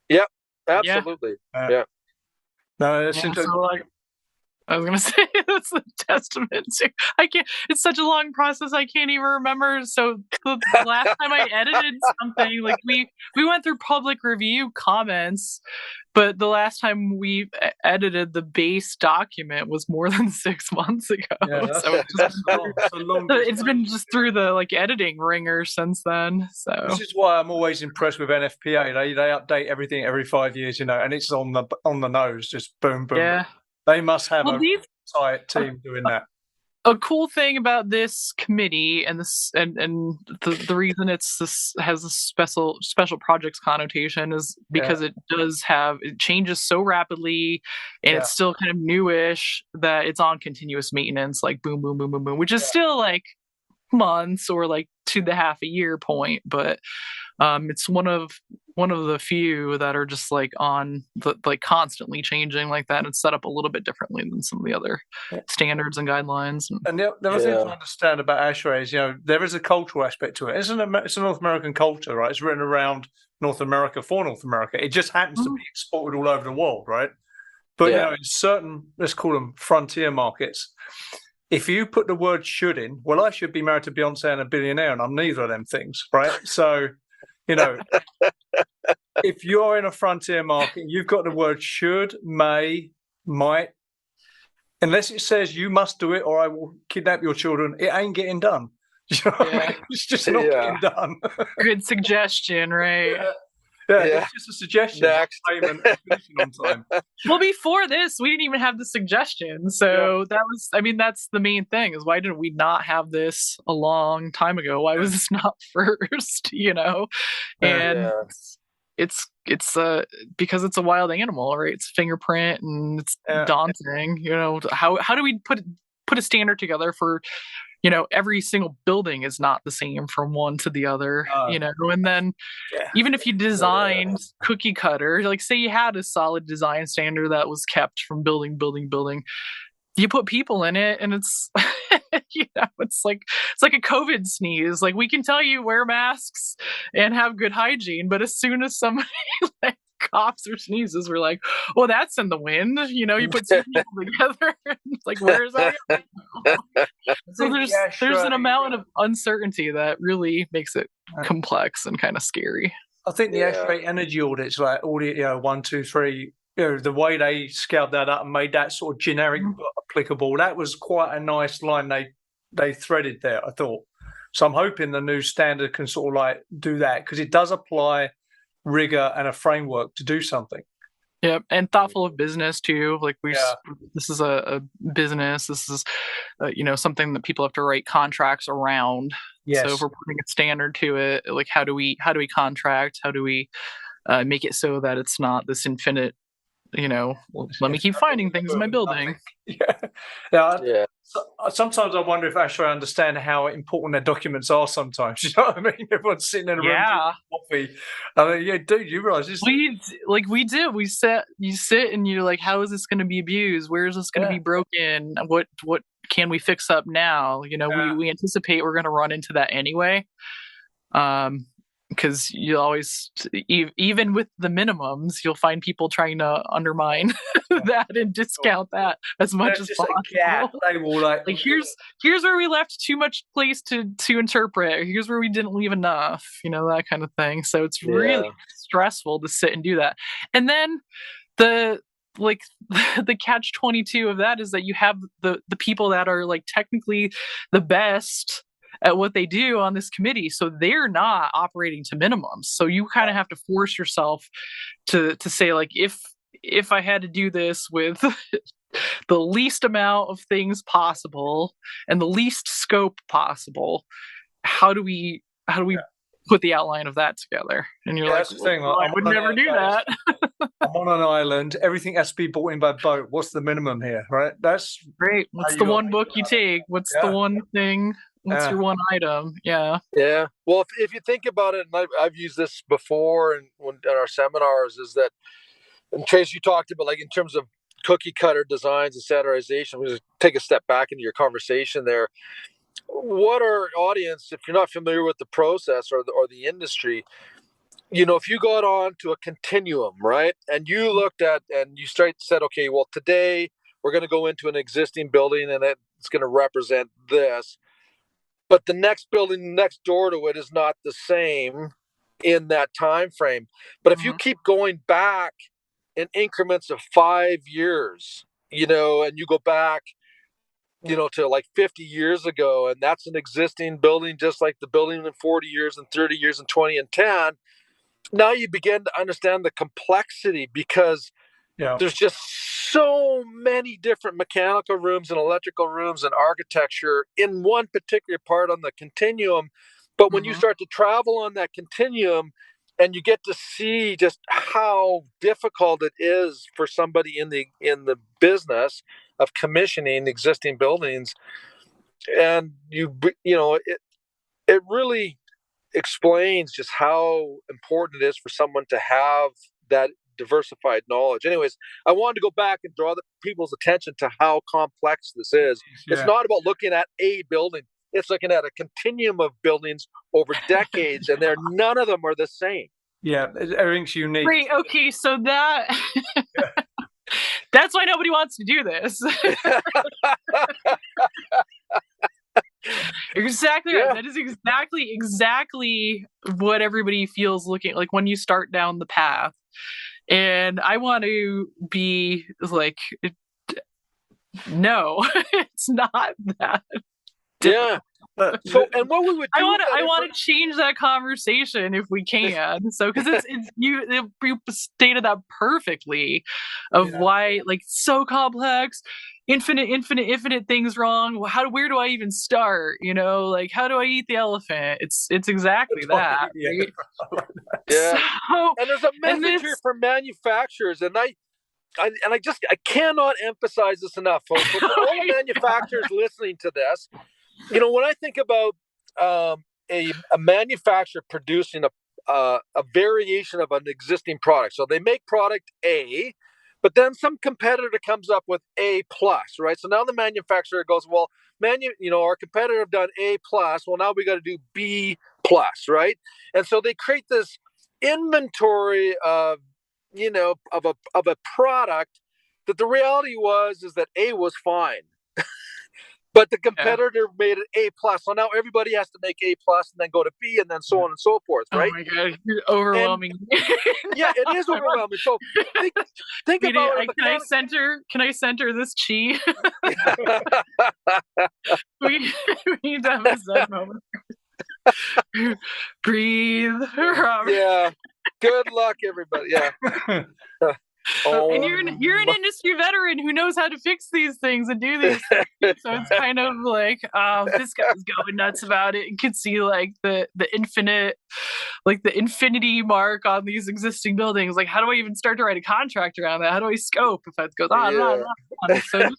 Yep, absolutely. No, that's so I was gonna say that's a testament to. I can't. It's such a long process. I can't even remember. So the last time I edited something, like we went through public review comments, but the last time we edited the base document was more than 6 months ago. Yeah, so it's been just through the editing ringer since then. So this is why I'm always impressed with NFPA. They update everything every 5 years, and it's on the nose, just boom, boom. Yeah. They must have a tight team doing that. A cool thing about this committee and the reason has a special projects connotation is because it changes so rapidly, and it's still kind of newish that it's on continuous maintenance, like boom, boom, boom, boom, boom, which is still like months or like 2.5 a year point, but it's one of the few that are just like on the constantly changing like that, and set up a little bit differently than some of the other standards and guidelines. And the other thing to understand about ASHRAE is, there is a cultural aspect to it. It's a North American culture, right? It's written around North America for North America. It just happens to be exported all over the world, right? But in certain, let's call them frontier markets, if you put the word should in, well, I should be married to Beyonce and a billionaire, and I'm neither of them things, right? So, if you're in a frontier market, you've got the word should, may, might, unless it says you must do it or I will kidnap your children, it ain't getting done. You know what I mean? It's just not getting done. Good suggestion, right? It's just a suggestion. Next. Payment on time. Well, before this, we didn't even have the suggestion. So that's the main thing, is why didn't we not have this a long time ago? Why was this not first, And it's because it's a wild animal, right? It's fingerprint and it's daunting. How do we put a standard together for, every single building is not the same from one to the other, and then even if you designed cookie cutter, like say you had a solid design standard that was kept from building, you put people in it and it's, it's like a COVID sneeze. Like, we can tell you wear masks and have good hygiene, but as soon as somebody coughs or sneezes, we're like, oh, that's in the wind. You put two people together. It's like, where is that? So there's an amount of uncertainty that really makes it complex and kind of scary. I think the ASHRAE energy audits, like audit 1, 2, 3, the way they scaled that up and made that sort of generic applicable, that was quite a nice line they threaded there, I thought. So I'm hoping the new standard can sort of do that, because it does apply rigor and a framework to do something. Yeah, and thoughtful of business too. Like this is a business. This is something that people have to write contracts around. Yes. So if we're putting a standard to it, like how do we contract? How do we make it so that it's not this infinite? Let me keep finding things in my building. Sometimes I wonder if ASHRAE understand how important their documents are sometimes. You know what I mean? Everyone's sitting in a room drinking coffee. Dude, you realize this? We do. You sit and you're like, how is this going to be abused? Where is this going to be broken? What can we fix up now? We anticipate we're going to run into that anyway. Because you always, even with the minimums, you'll find people trying to undermine that and discount that as much as possible. They will here's where we left too much place to interpret. Or here's where we didn't leave enough. That kind of thing. So it's really stressful to sit and do that. And then the catch-22 of that is that you have the people that are technically the best at what they do on this committee, so they're not operating to minimums. So you kind of have to force yourself to say, if I had to do this with the least amount of things possible and the least scope possible, how do we put the outline of that together? And you're that's the thing. I would never do that. I'm on an island. Everything has to be bought in by boat. What's the minimum here, right? That's great. What's the one book you take? What's the one thing? What's your one item? Yeah. Well, if you think about it, and I've used this before in our seminars, is that, and Trace, you talked about in terms of cookie cutter designs and standardization. We just take a step back into your conversation there. What our audience, if you're not familiar with the process or the industry, if you got on to a continuum, right, and you looked at and you said, okay, well, today we're going to go into an existing building and it's going to represent this. But the next building next door to it is not the same in that time frame. But if you keep going back in increments of 5 years, you know, and you go back, you know, to like 50 years ago, and that's an existing building, just like the building in 40 years and 30 years and 20 and 10, now you begin to understand the complexity, because there's just so many different mechanical rooms and electrical rooms and architecture in one particular part on the continuum. But when you start to travel on that continuum and you get to see just how difficult it is for somebody in the business of commissioning existing buildings, and you know, it really explains just how important it is for someone to have that diversified knowledge. Anyways, I wanted to go back and draw the people's attention to how complex this is. It's not about looking at a building. It's looking at a continuum of buildings over decades, and none of them are the same. Yeah, everything's unique. Great. Okay, so that that's why nobody wants to do this. Exactly right. That is exactly what everybody feels looking like when you start down the path. And I want to be like, no, it's not that. Yeah. So, and what we would do, I want to change that conversation if we can. So, because you stated that perfectly, of why, like, so complex, infinite things wrong. Where do I even start? You know, like, how do I eat the elephant? It's exactly that. Right? Yeah. So, and there's a message here for manufacturers, and I cannot emphasize this enough, folks. For all the manufacturers listening to this, you know, when I think about a manufacturer producing a variation of an existing product, so they make product A, but then some competitor comes up with A plus, right? So now the manufacturer goes, well, our competitor have done A plus, well, now we got to do B plus, right? And so they create this inventory of, you know, of a product that the reality is that A was fine. But the competitor made it A plus, so now everybody has to make A plus and then go to B and then so on and so forth, right? Oh my God, you're overwhelming. Yeah, it is overwhelming. So think about it. Can I center this chi? we need to have a Zen moment. Breathe, Robert. Yeah. Good luck, everybody. Yeah. And you're an industry veteran who knows how to fix these things and do these things. So it's kind of like, this guy's going nuts about it. You can see like the infinity mark on these existing buildings. Like, how do I even start to write a contract around that? How do I scope if that goes on and on and on? So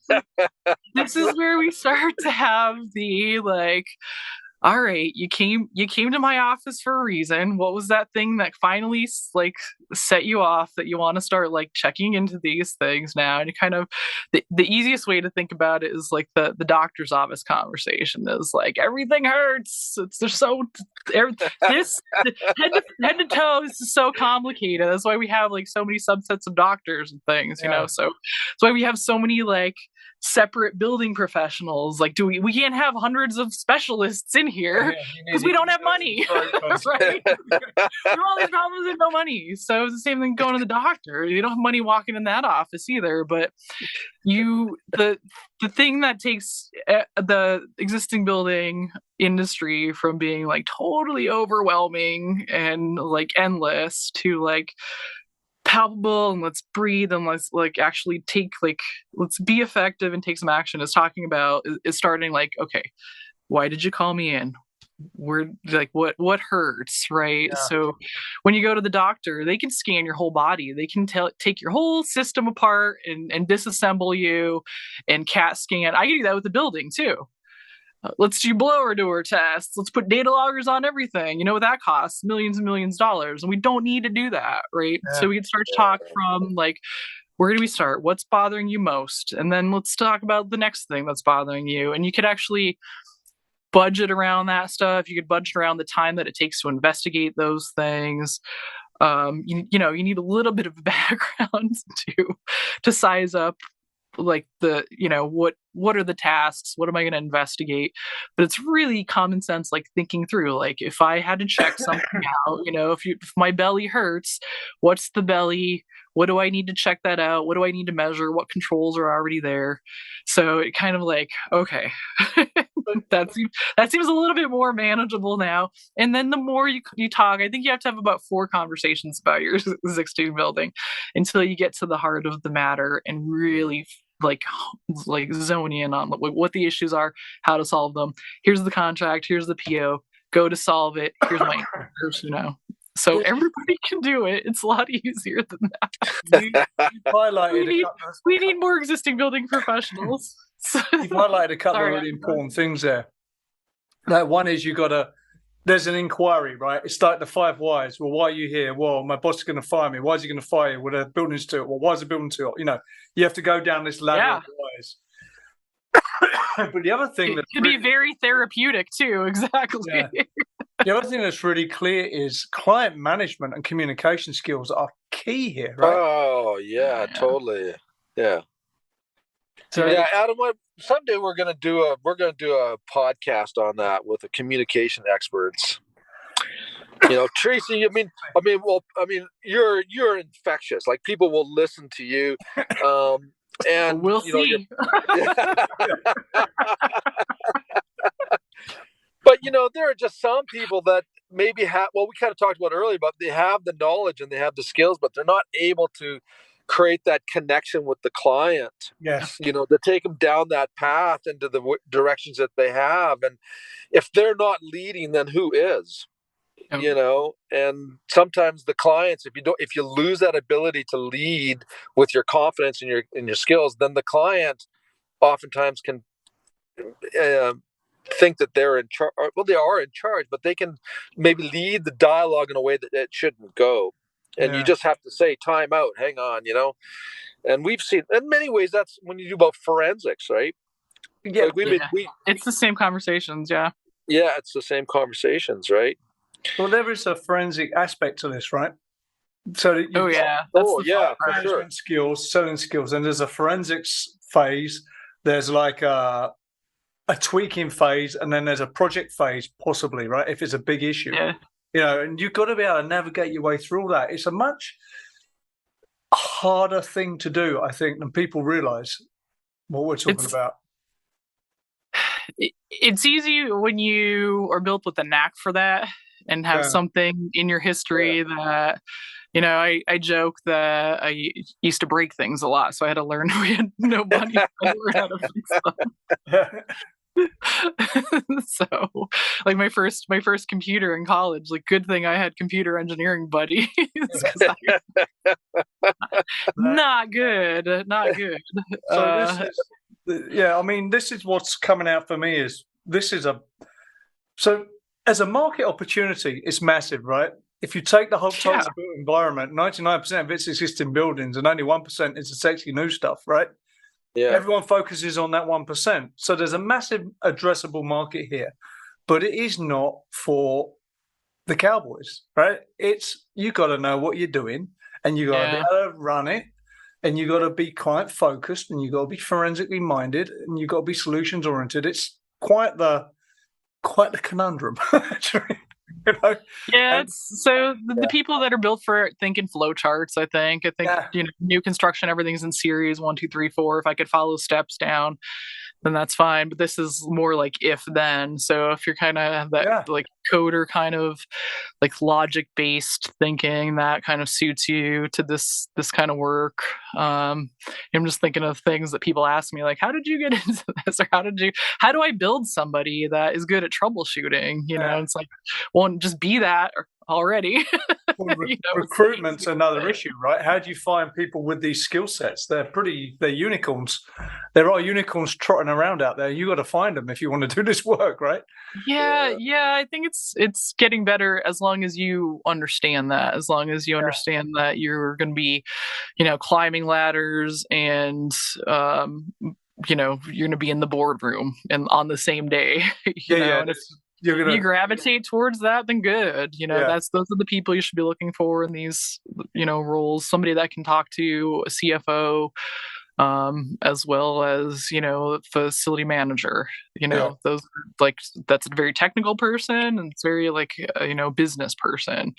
this is where we start to have the like, all right, you came to my office for a reason. What was that thing that finally like set you off that you want to start like checking into these things now? And kind of the easiest way to think about it is like the doctor's office conversation is like, everything hurts. There's so this head to toe. This is so complicated. That's why we have like so many subsets of doctors and things, you know. So that's why we have so many like separate building professionals. Like, we can't have hundreds of specialists in here because we don't have money. Right? We have all these problems and no money. So it's the same thing going to the doctor. You don't have money walking in that office either. But the thing that takes the existing building industry from being like totally overwhelming and like endless to like palpable and let's breathe and let's like actually let's be effective and take some action is talking about is starting like, okay, why did you call me in? We're like, what hurts, right? Yeah. So when you go to the doctor, they can scan your whole body. They can take your whole system apart and disassemble you and CAT scan. I can do that with the building too. Let's do blower door tests. Let's put data loggers on everything. You know what that costs? Millions and millions of dollars. And we don't need to do that, right? Yeah. So we can start to talk from like, where do we start? What's bothering you most? And then let's talk about the next thing that's bothering you. And you could actually budget around that stuff. You could budget around the time that it takes to investigate those things. You need a little bit of background to size up like the, what are the tasks? What am I going to investigate? But it's really common sense, like thinking through, like if I had to check something out, if my belly hurts, what's the belly? What do I need to check that out? What do I need to measure? What controls are already there? So it kind of like, okay, that seems a little bit more manageable now. And then the more you talk, I think you have to have about 4 conversations about your existing building until you get to the heart of the matter and really like zone in on what the issues are, how to solve them. Here's the contract, here's the PO, go to solve it. Here's my answers, So everybody can do it. It's a lot easier than that. You highlighted we need more existing building professionals. You've highlighted a couple of really important things there. Like one is there's an inquiry, right? It's like the 5 whys. Well, why are you here? Well, my boss is going to fire me. Why is he going to fire you? Well, the building's too. Well, why is the building too? You have to go down this ladder of whys. But the other thing that can be very therapeutic too. Exactly. Yeah. The other thing that's really clear is client management and communication skills are key here, right? Oh yeah, totally. Yeah. So Adam, someday we're gonna do a podcast on that with the communication experts. Tracey, you're infectious. Like people will listen to you. And we'll see. But there are just some people that maybe have, we kind of talked about earlier, but they have the knowledge and they have the skills, but they're not able to create that connection with the client. Yes. To take them down that path into the directions that they have. And if they're not leading, then who is? And sometimes the clients, if you lose that ability to lead with your confidence and your skills, then the client oftentimes can think that they're in charge. Well, they are in charge, but they can maybe lead the dialogue in a way that it shouldn't go. And you just have to say, time out, hang on, And we've seen, in many ways, that's when you do about forensics, right? Yeah. It's the same conversations, yeah. Yeah, it's the same conversations, right? Well, there is a forensic aspect to this, right? So management skills, selling skills, and there's a forensics phase. There's like a tweaking phase, and then there's a project phase, possibly, right? If it's a big issue, and you've got to be able to navigate your way through all that. It's a much harder thing to do, I think, than people realize what we're talking about. It's easy when you are built with a knack for that and have something in your history that, I joke that I used to break things a lot, so I had to learn. We had no money to learn how to fix them. So, like my first computer in college, like good thing I had computer engineering buddies. Not good. So this is what's coming out for me so as a market opportunity, it's massive, right? If you take the whole total built environment, 99% of it's existing buildings and only 1% is the sexy new stuff, right? Yeah. Everyone focuses on that 1%. So there's a massive addressable market here, but it is not for the cowboys, right? You got to know what you're doing and you got to be able to run it and you got to be client focused and you got to be forensically minded and you got to be solutions oriented. It's quite the conundrum, actually. The people that are built for it think in flow charts. I think new construction, everything's in series 1, 2, 3, 4. If I could follow steps down, then that's fine. But this is more like if then. So if you're kind of that like coder kind of like logic based thinking, that kind of suits you to this kind of work. I'm just thinking of things that people ask me, like, how did you get into this, or how do I build somebody that is good at troubleshooting? It's like, well, just be that already. Well, recruitment's another issue, right? How do you find people with these skill sets? They're unicorns. There are unicorns trotting around out there. You got to find them if you want to do this work, right? Yeah. I think it's getting better as long as you understand that. As long as you understand that you're going to be, climbing ladders and you're going to be in the boardroom and on the same day. You gravitate towards that, then good. Those are the people you should be looking for in these, roles. Somebody that can talk to a CFO, as well as, facility manager. That's a very technical person, and it's very business person.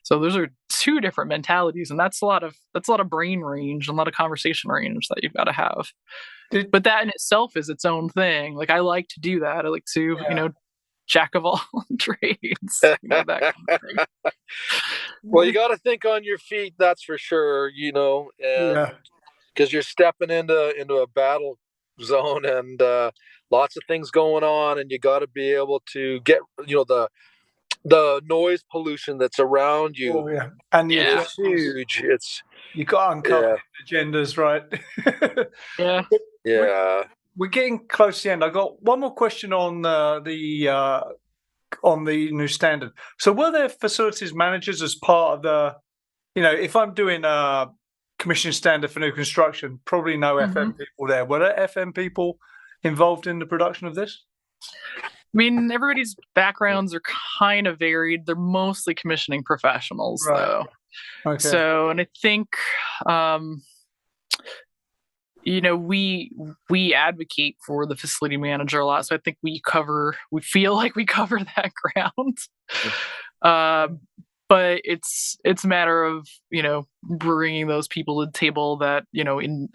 So those are two different mentalities, and that's a lot of brain range and a lot of conversation range that you've got to have. But that in itself is its own thing. Like, I like to do that. I like to, jack of all trades. That kind of thing. Well, you got to think on your feet, that's for sure, and because you're stepping into a battle zone, and lots of things going on, and you got to be able to get, the noise pollution that's around you. Oh, yeah. And it's huge. You got to uncover agendas, right? Yeah. We're getting close to the end. I got one more question on the new standard. So, were there facilities managers as part of the? If I'm doing a commissioning standard for new construction, probably no FM people there. Were there FM people involved in the production of this? I mean, everybody's backgrounds are kind of varied. They're mostly commissioning professionals, though. Okay. So, and I think, we advocate for the facility manager a lot. So I think we feel like we cover that ground. But it's a matter of, bringing those people to the table that,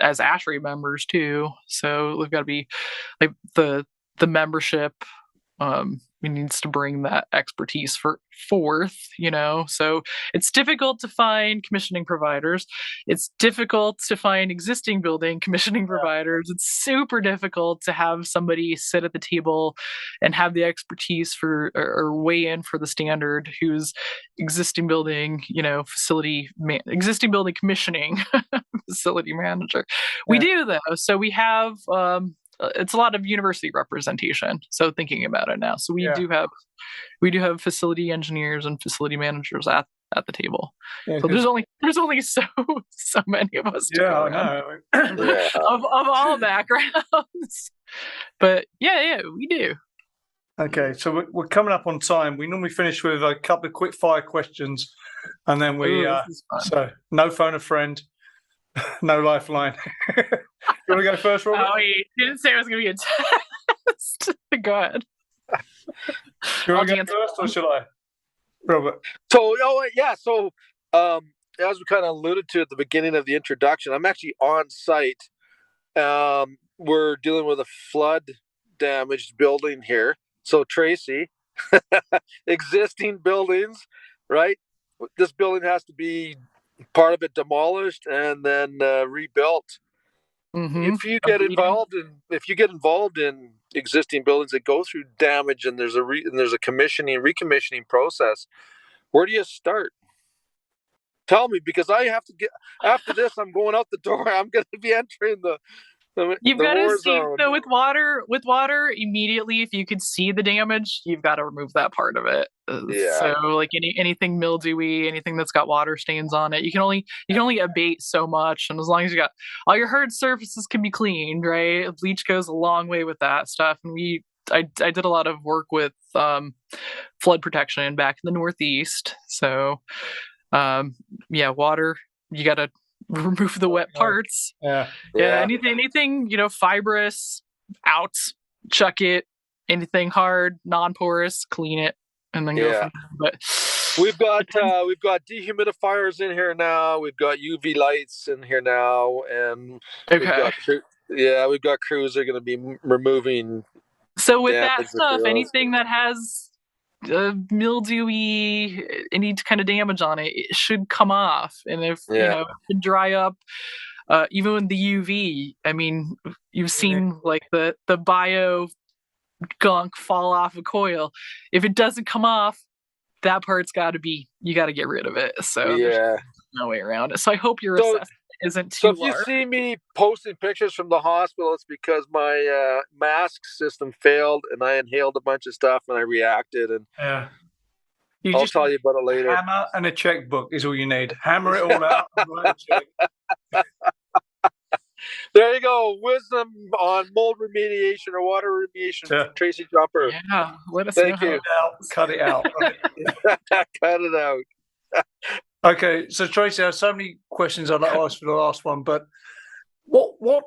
as ASHRAE members too. So we've got to be like the membership, needs to bring that expertise forth, so it's difficult to find commissioning providers. It's difficult to find existing building commissioning providers. It's super difficult to have somebody sit at the table and have the expertise for or weigh in for the standard who's existing building, existing building commissioning facility manager. We do though. So we have, it's a lot of university representation. So thinking about it now, so we do have facility engineers and facility managers at the table. Yeah, so there's only so many of us. Yeah, I know. of all backgrounds. But yeah, we do. Okay, so we're coming up on time. We normally finish with a couple of quick fire questions, and then so no phone a friend. No lifeline. You want to go first, Robert? Oh, he didn't say it was going to be a test. Go ahead. You want to go first, or should I? Robert. So, as we kind of alluded to at the beginning of the introduction, I'm actually on site. We're dealing with a flood damaged building here. So, Tracey, existing buildings, right? This building has to be part of it demolished and then rebuilt. If you get involved in existing buildings that go through damage, and there's a recommissioning process, where do you start? Tell me, because I have to get after this. I'm going out the door. I'm going to be entering the You've got to see. zone. So with water, immediately, if you could see the damage, you've got to remove that part of it. So like anything mildewy, anything that's got water stains on it, you can only abate so much. And as long as you got all your hard surfaces can be cleaned, right? Bleach goes a long way with that stuff. And I did a lot of work with flood protection back in the Northeast. So water, you got to remove the wet parts. Anything fibrous, out, chuck it. Anything hard, non-porous, clean it, and then go from there. But we've got dehumidifiers in here now. We've got UV lights in here now, and we've got crews that are going to be removing. So with that stuff, anything that has mildewy, any kind of damage on it, it should come off. And if it can dry up, even with the UV, I mean, you've seen like the bio gunk fall off a coil. If it doesn't come off, that part's you got to get rid of it. So there's no way around it. So I hope your assessment isn't too large. So if you see me posting pictures from the hospital, it's because my mask system failed and I inhaled a bunch of stuff and I reacted. And I'll tell you about it later. Hammer and a checkbook is all you need. Hammer it all out and write a check. There you go. Wisdom on mold remediation or water remediation from Tracey Jumper. Yeah, let us Thank know. you. Cut it out. Right? Cut it out. Okay, so Tracey, I have so many questions I'd like to ask for the last one, but What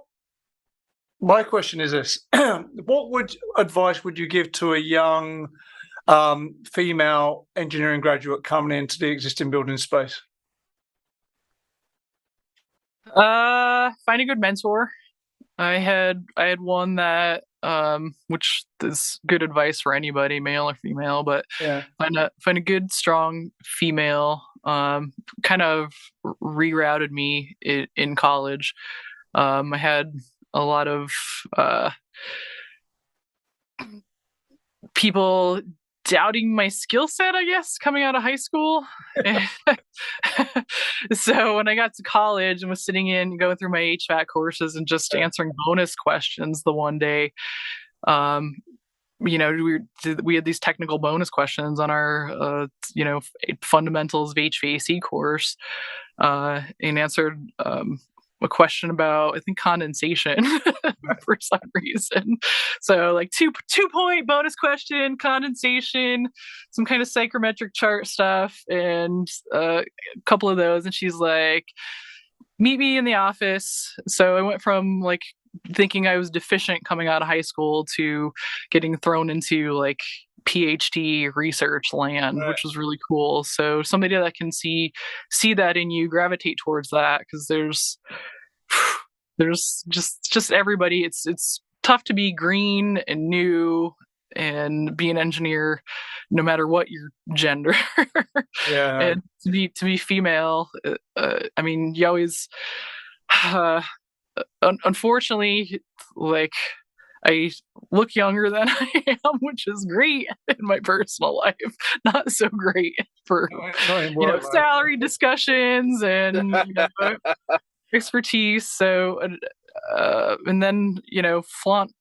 my question is this: what advice would you give to a young female engineering graduate coming into the existing building space? Find a good mentor. I had one that which is good advice for anybody, male or female, but find a good, strong female. Kind of rerouted me in college. I had a lot of people doubting my skill set, I guess, coming out of high school. So when I got to college and was sitting in, going through my HVAC courses and just answering bonus questions the one day, we had these technical bonus questions on our, fundamentals of HVAC course, and answered a question about, I think, condensation for some reason. So like 2-point bonus question, condensation, some kind of psychrometric chart stuff, and a couple of those. And she's like, meet me in the office. So I went from like thinking I was deficient coming out of high school to getting thrown into like PhD research land, which was really cool. So somebody that can see that in you, gravitate towards that, because there's just everybody. It's tough to be green and new and be an engineer, no matter what your gender. And to be female, I mean, you always, unfortunately, like, I look younger than I am, which is great in my personal life. Not so great for salary discussions and expertise. So, and then flaunt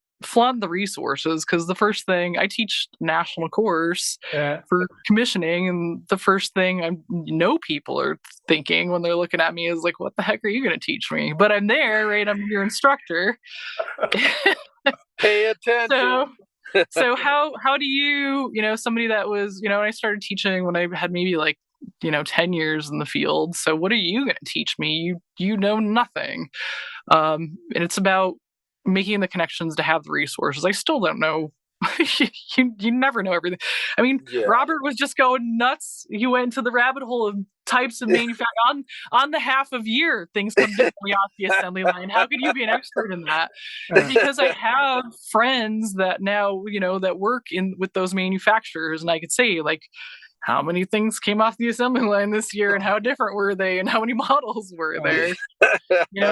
the resources, because the first thing I teach national course for commissioning, and the first thing I know people are thinking when they're looking at me is like, what the heck are you going to teach me? But I'm there, right? I'm your instructor. Pay attention. So how do you, somebody that was, when I started teaching when I had maybe like 10 years in the field, so what are you going to teach me? You know nothing. And it's about making the connections to have the resources. I still don't know. you never know everything. I mean, Robert was just going nuts. He went into the rabbit hole of types of manufacturing on the half of year things come differently off the assembly line. How could you be an expert in that? Because I have friends that now that work with those manufacturers, and I could say, like, how many things came off the assembly line this year, and how different were they, and how many models were there?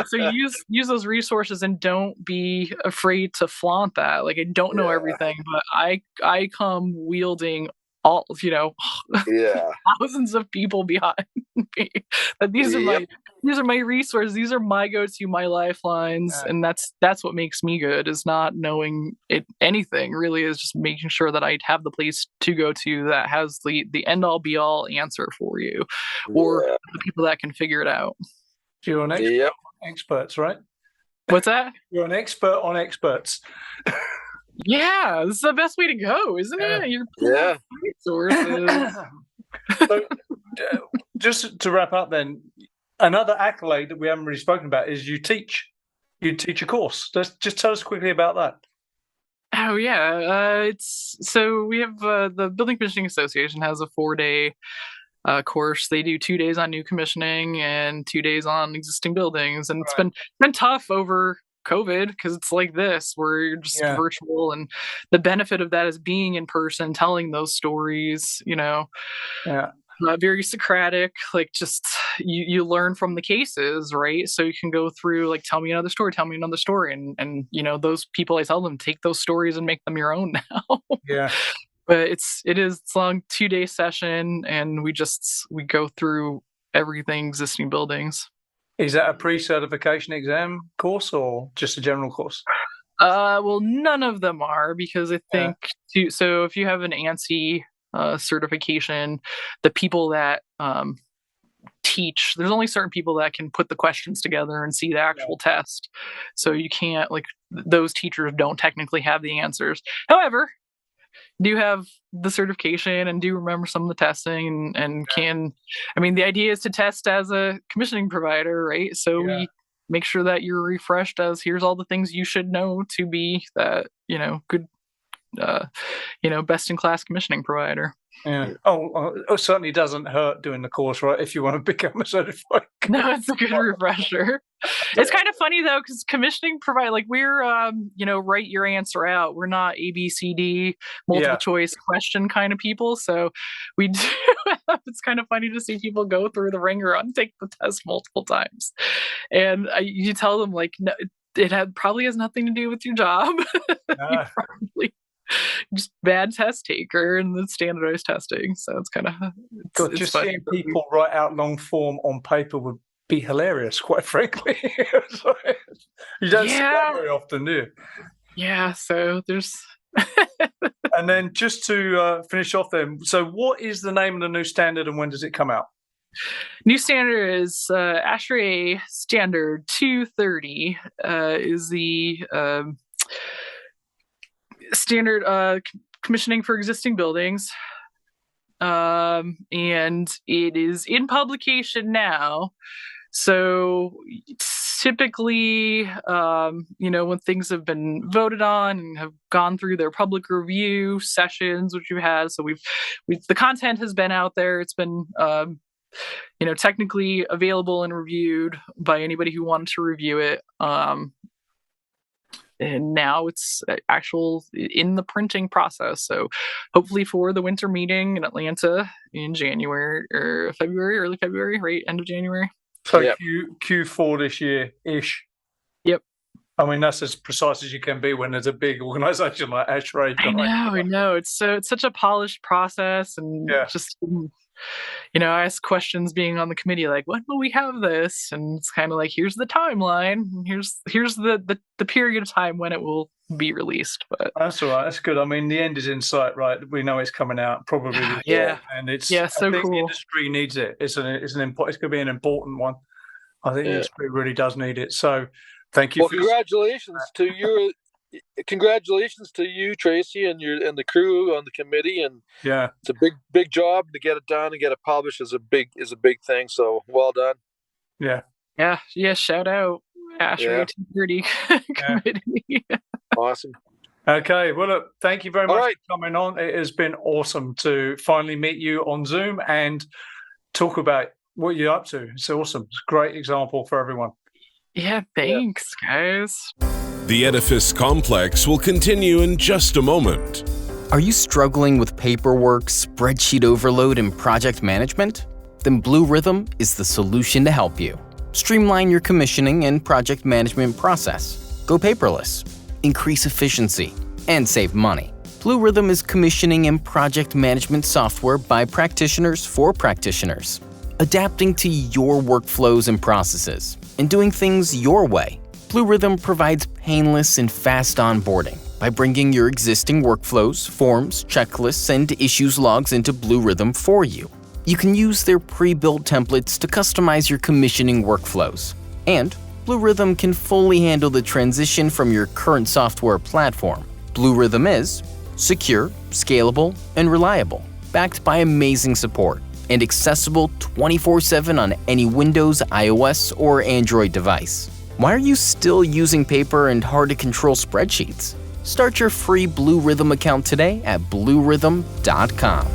So use those resources, and don't be afraid to flaunt that. Like, I don't know everything, but I come wielding all thousands of people behind me. But these are my resources. These are my go-to, my lifelines, and that's what makes me good. Is not knowing anything really, is just making sure that I have the place to go to that has the end-all be-all answer for you, or the people that can figure it out. You're an expert on experts, right? What's that? You're an expert on experts. Yeah, this is the best way to go, isn't it? Resources. So, just to wrap up, then, another accolade that we haven't really spoken about is you teach a course. Just tell us quickly about that. Oh yeah, so we have the Building Commissioning Association has a 4-day course. They do 2 days on new commissioning and 2 days on existing buildings, and it's been tough over COVID, because it's like this, where you're just virtual, and the benefit of that is being in person, telling those stories, very Socratic, like, just you learn from the cases, right? So you can go through, like, tell me another story, and those people, I tell them, take those stories and make them your own now. But it's a long 2-day session, and we go through everything existing buildings. Is that a pre-certification exam course or just a general course? Well, none of them are, because I think so if you have an ANSI certification, the people that teach, there's only certain people that can put the questions together and see the actual test. So you can't, like, those teachers don't technically have the answers. However, do have the certification and do remember some of the testing, and can, I mean, the idea is to test as a commissioning provider, right? So make sure that you're refreshed as here's all the things you should know to be that, good, best in class commissioning provider. Yeah. It certainly doesn't hurt doing the course, right? If you want to become a certified. No, it's a good refresher. It's kind of funny though, because commissioning provide we're write your answer out. We're not ABCD multiple choice question kind of people. So we do. It's kind of funny to see people go through the ringer and take the test multiple times, and you tell them no, it probably has nothing to do with your job. You probably just bad test taker and the standardized testing. So it's kind of just seeing people write out long form on paper would be hilarious, quite frankly. You don't see that very often, do you? Yeah, so there's and then just to finish off then, so what is the name of the new standard and when does it come out? New standard is ASHRAE Standard 230 is the standard commissioning for existing buildings, and it is in publication now. So typically, when things have been voted on and have gone through their public review sessions, which we've had, so we've the content has been out there. It's been technically available and reviewed by anybody who wanted to review it. And now it's actual in the printing process. So hopefully for the winter meeting in Atlanta in January or February, early February, right? End of January. So Q4 this year-ish. Yep. I mean, that's as precise as you can be when there's a big organization like ASHRAE. I know. It's such a polished process, and just I ask questions being on the committee, when will we have this? And it's kind of here's the timeline, and here's the period of time when it will be released. But that's all right. That's good. I mean, the end is in sight, right? We know it's coming out probably. And it's so I think cool. The industry needs it. It's going to be an important one. I think the industry really does need it. So, thank you. Well, congratulations to you. Congratulations to you, Tracey, and the crew on the committee. And it's a big job to get it done and get it published is a big thing. So well done. Yeah. Shout out ASHRAE 230 committee. Awesome. Okay. Well, look, thank you very much for coming on. It has been awesome to finally meet you on Zoom and talk about what you're up to. It's awesome. It's a great example for everyone. Yeah. Thanks, guys. The Edifice Complex will continue in just a moment. Are you struggling with paperwork, spreadsheet overload, and project management? Then Blue Rhythm is the solution to help you. Streamline your commissioning and project management process. Go paperless. Increase efficiency. And save money. Blue Rhythm is commissioning and project management software by practitioners for practitioners. Adapting to your workflows and processes, and doing things your way. Blue Rhythm provides painless and fast onboarding by bringing your existing workflows, forms, checklists, and issues logs into Blue Rhythm for you. You can use their pre-built templates to customize your commissioning workflows. And Blue Rhythm can fully handle the transition from your current software platform. Blue Rhythm is secure, scalable, and reliable, backed by amazing support, and accessible 24/7 on any Windows, iOS, or Android device. Why are you still using paper and hard-to-control spreadsheets? Start your free Blue Rhythm account today at bluerhythm.com.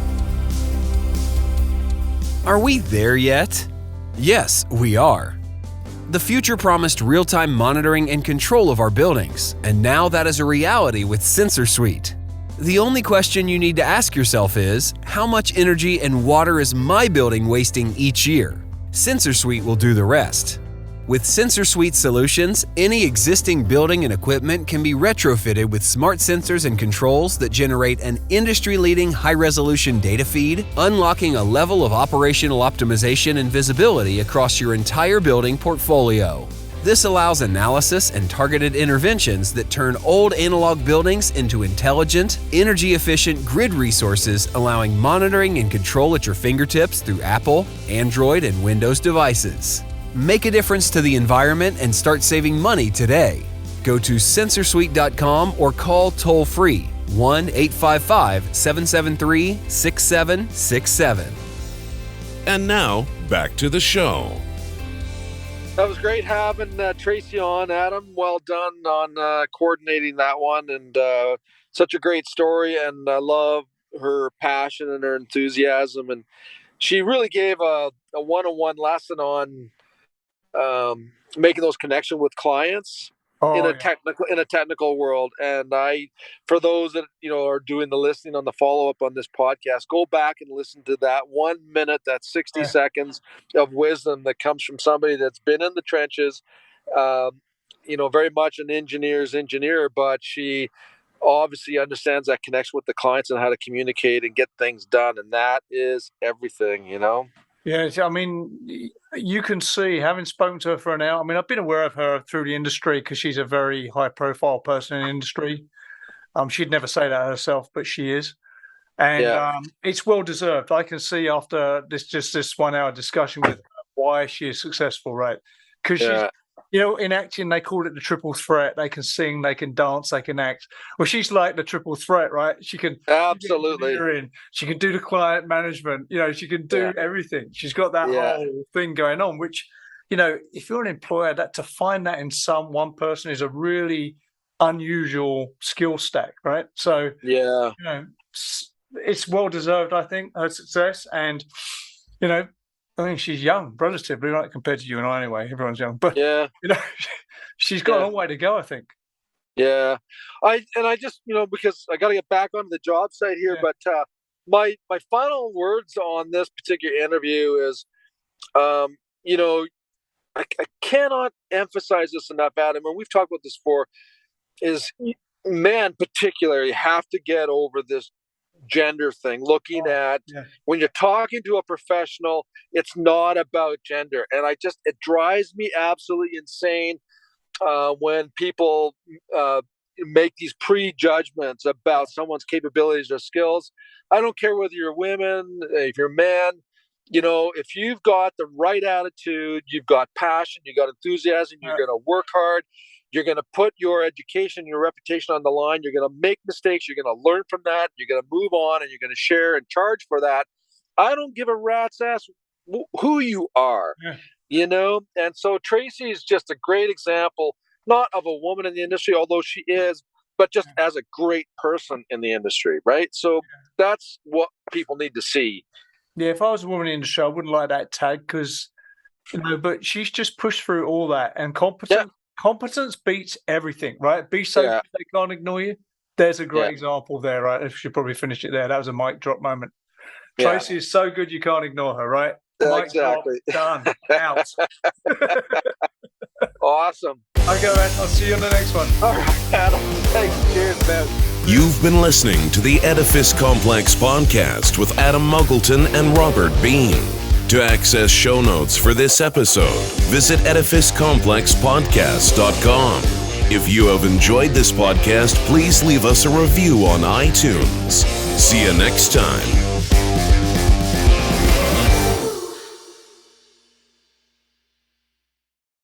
Are we there yet? Yes, we are. The future promised real-time monitoring and control of our buildings, and now that is a reality with Sensor Suite. The only question you need to ask yourself is, how much energy and water is my building wasting each year? Sensor Suite will do the rest. With Sensor Suite solutions, any existing building and equipment can be retrofitted with smart sensors and controls that generate an industry-leading high-resolution data feed, unlocking a level of operational optimization and visibility across your entire building portfolio. This allows analysis and targeted interventions that turn old analog buildings into intelligent, energy-efficient grid resources, allowing monitoring and control at your fingertips through Apple, Android, and Windows devices. Make a difference to the environment and start saving money today. Go to sensorsuite.com or call toll-free 1-855-773-6767. And now, back to the show. That was great having Tracey on, Adam. Well done on coordinating that one, and such a great story. And I love her passion and her enthusiasm. And she really gave a one-on-one lesson on making those connections with clients in a technical world. And for those that are doing the listening on the follow-up on this podcast, go back and listen to that 1 minute, that 60 seconds of wisdom that comes from somebody that's been in the trenches, very much an engineer's engineer, but she obviously understands that connection with the clients and how to communicate and get things done. And that is everything, Yeah, I mean, you can see, having spoken to her for an hour, I mean, I've been aware of her through the industry because she's a very high-profile person in the industry. She'd never say that herself, but she is. And it's well-deserved. I can see after this 1 hour discussion with her why she is successful, right? Because she's, in acting, they call it the triple threat. They can sing, they can dance, they can act. Well, she's like the triple threat, right? She can absolutely. She can do the client management. She can do everything. She's got that whole thing going on. Which, if you're an employer, that to find that in one person is a really unusual skill stack, right? So it's well deserved, I think, her success. And I mean, she's young, relatively, right, compared to you and I anyway. Everyone's young. But, she's got a long way to go, I think. Yeah. I just, because I got to get back onto the job site here, but my final words on this particular interview is, I cannot emphasize this enough, Adam, and we've talked about this before, is men particularly have to get over this gender thing, looking at when you're talking to a professional, it's not about gender. And it drives me absolutely insane when people make these prejudgments about someone's capabilities or skills. I don't care whether you're women, if you're men, if you've got the right attitude, you've got passion, you've got enthusiasm, you're going to work hard, you're going to put your education, your reputation on the line. You're going to make mistakes. You're going to learn from that. You're going to move on, and you're going to share and charge for that. I don't give a rat's ass who you are, And so Tracey is just a great example, not of a woman in the industry, although she is, but just as a great person in the industry, right? So that's what people need to see. Yeah, if I was a woman in the industry, I wouldn't like that tag because, but she's just pushed through all that and competence. Yeah. Competence beats everything, right? Be so good they can't ignore you. There's a great example there, right? I should probably finish it there. That was a mic drop moment. Tracey is so good you can't ignore her, right? Exactly. Drop, done. Out. Awesome. Okay, man. I'll see you on the next one. All right, Adam. Thanks. Cheers, man. You've been listening to the Edifice Complex podcast with Adam Muggleton and Robert Bean. To access show notes for this episode, visit edificecomplexpodcast.com. If you have enjoyed this podcast, please leave us a review on iTunes. See you next time.